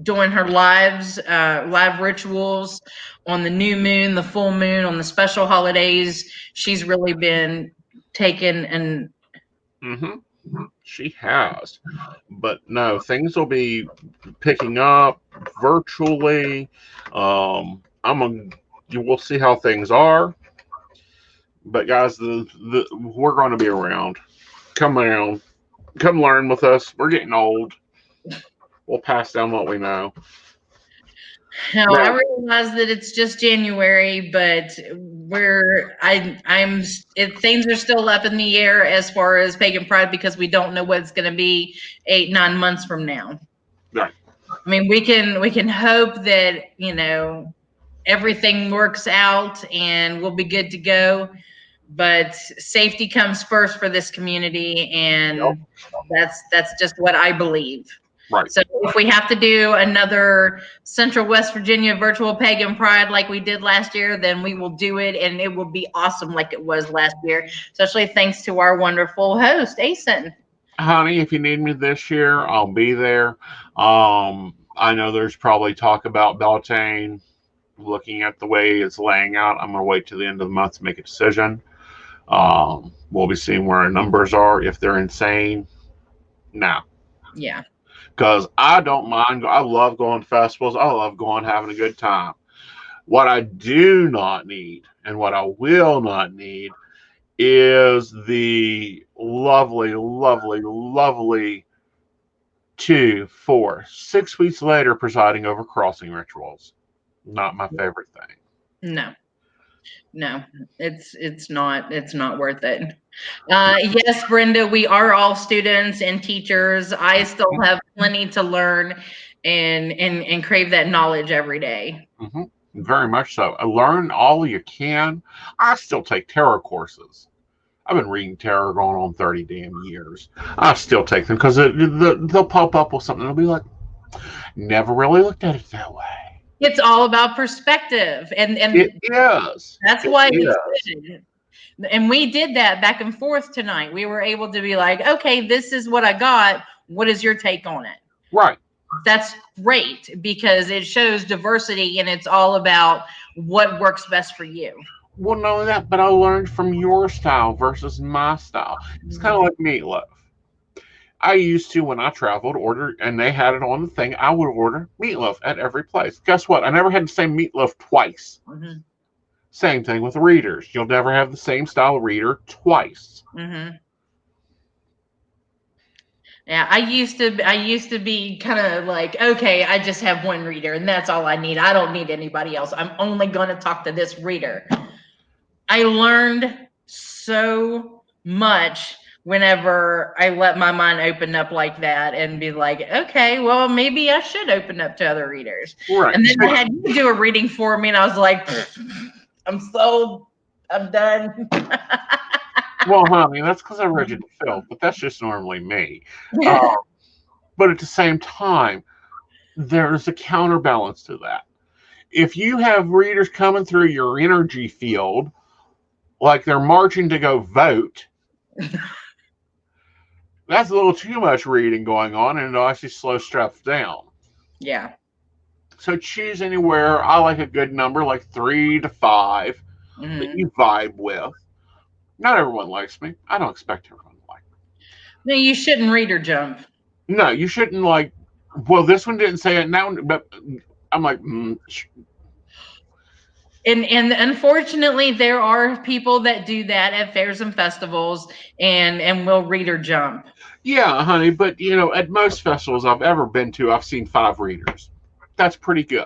S1: doing her live rituals on the new moon, the full moon, on the special holidays. She's really been taken and
S2: Hmm. She has. But no, things will be picking up virtually. I'm a, you will see how things are. But guys, we're going to be around. Come around. Come learn with us. We're getting old. We'll pass down what we know.
S1: now I
S2: Now,
S1: realize that it's just January, but things are still up in the air as far as pagan pride because we don't know what it's going to be 8-9 months from now.
S2: right.
S1: I mean, we can hope that everything works out and we'll be good to go. But safety comes first for this community,
S2: Yep.
S1: and that's just what I believe.
S2: Right.
S1: So if we have to do another Central West Virginia virtual pagan pride like we did last year, then we will do it, and it will be awesome like it was last year. Especially thanks to our wonderful host, Aeson.
S2: Honey, if you need me this year, I'll be there. I know there's probably talk about Beltane. Looking at the way it's laying out, I'm going to wait till the end of the month to make a decision. We'll be seeing where our numbers are. If they're insane, no.
S1: Yeah.
S2: Because I don't mind. I love going to festivals. I love going having a good time. What I do not need and what I will not need is the lovely, lovely, lovely 2, 4, 6 weeks later presiding over crossing rituals. Not my favorite thing.
S1: No. No, it's not worth it. Yes, Brenda, we are all students and teachers. I still have plenty to learn and crave that knowledge every day.
S2: Mm-hmm. Very much so. Learn all you can. I still take tarot courses. I've been reading tarot going on 30 damn years. I still take them because they'll pop up with something. They'll be like, never really looked at it that way.
S1: It's all about perspective,
S2: It
S1: and
S2: is.
S1: that's
S2: It
S1: why it's
S2: is.
S1: good. And we did that back and forth tonight. We were able to be like, okay, this is what I got. What is your take on it?
S2: Right.
S1: That's great because it shows diversity and it's all about what works best for you.
S2: Well, not only that, but I learned from your style versus my style. It's kind of like meatloaf. I used to, when I traveled, order, and they had it on the thing, I would order meatloaf at every place. Guess what? I never had the same meatloaf twice.
S1: Mm-hmm.
S2: Same thing with readers. You'll never have the same style reader twice.
S1: Mm-hmm. Yeah, I used to be kind of like, okay, I just have one reader and that's all I need. I don't need anybody else. I'm only going to talk to this reader. I learned so much whenever I let my mind open up like that and be like, okay, well, maybe I should open up to other readers.
S2: Right.
S1: And then I had you do a reading for me, and I was like, I'm sold. I'm done.
S2: Well, honey, that's because I read you the film, but that's just normally me. Uh, but at the same time, there's a counterbalance to that. If you have readers coming through your energy field, like they're marching to go vote, that's a little too much reading going on, and it'll actually slow stuff down.
S1: Yeah.
S2: So choose anywhere. I like a good number, like 3 to 5, that
S1: Mm-hmm.
S2: you vibe with. Not everyone likes me. I don't expect everyone to like
S1: No, you shouldn't read or jump.
S2: me. No, you shouldn't like. Well, this one didn't say it now, but I'm like,
S1: And unfortunately, there are people that do that at fairs and festivals, and will read or jump.
S2: yeah, honey. But at most festivals I've ever been to, I've seen 5 readers. That's pretty good.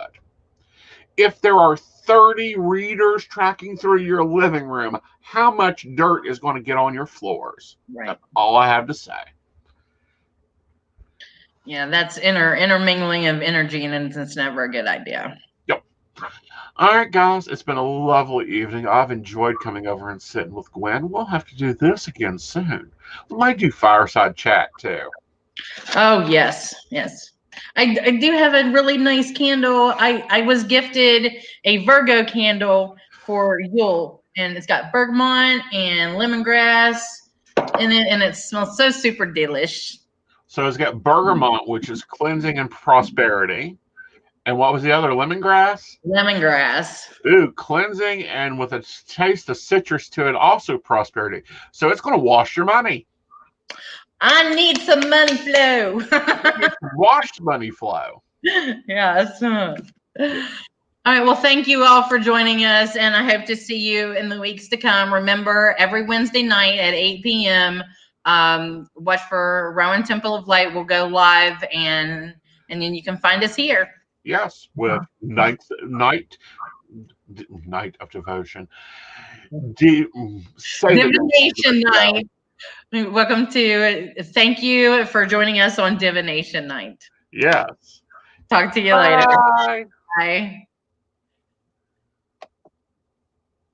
S2: If there are 30 readers tracking through your living room, how much dirt is going to get on your floors?
S1: Right.
S2: That's all I have to say.
S1: Yeah, that's intermingling of energy, and it's never a good idea.
S2: Yep. All right, guys, it's been a lovely evening. I've enjoyed coming over and sitting with Gwen. We'll have to do this again soon. We might do fireside chat too.
S1: Oh, yes, yes. I do have a really nice candle. I was gifted a Virgo candle for Yule, and it's got bergamot and lemongrass in it, and it smells so super delish.
S2: So it's got bergamot, which is cleansing and prosperity. And what was the other? Lemongrass?
S1: Lemongrass.
S2: Ooh, cleansing and with a taste of citrus to it, also prosperity. So it's going to wash your money.
S1: I need some money flow.
S2: Wash money flow.
S1: Yes. All right. Well, thank you all for joining us, and I hope to see you in the weeks to come. Remember, every Wednesday night at 8 p.m., watch for Rowan Temple of Light. We'll go live, and then you can find us here.
S2: Yes, with night of devotion.
S1: Divination night. Welcome to. Thank you for joining us on Divination night.
S2: Yes.
S1: Talk to you later.
S2: Bye.
S1: Bye.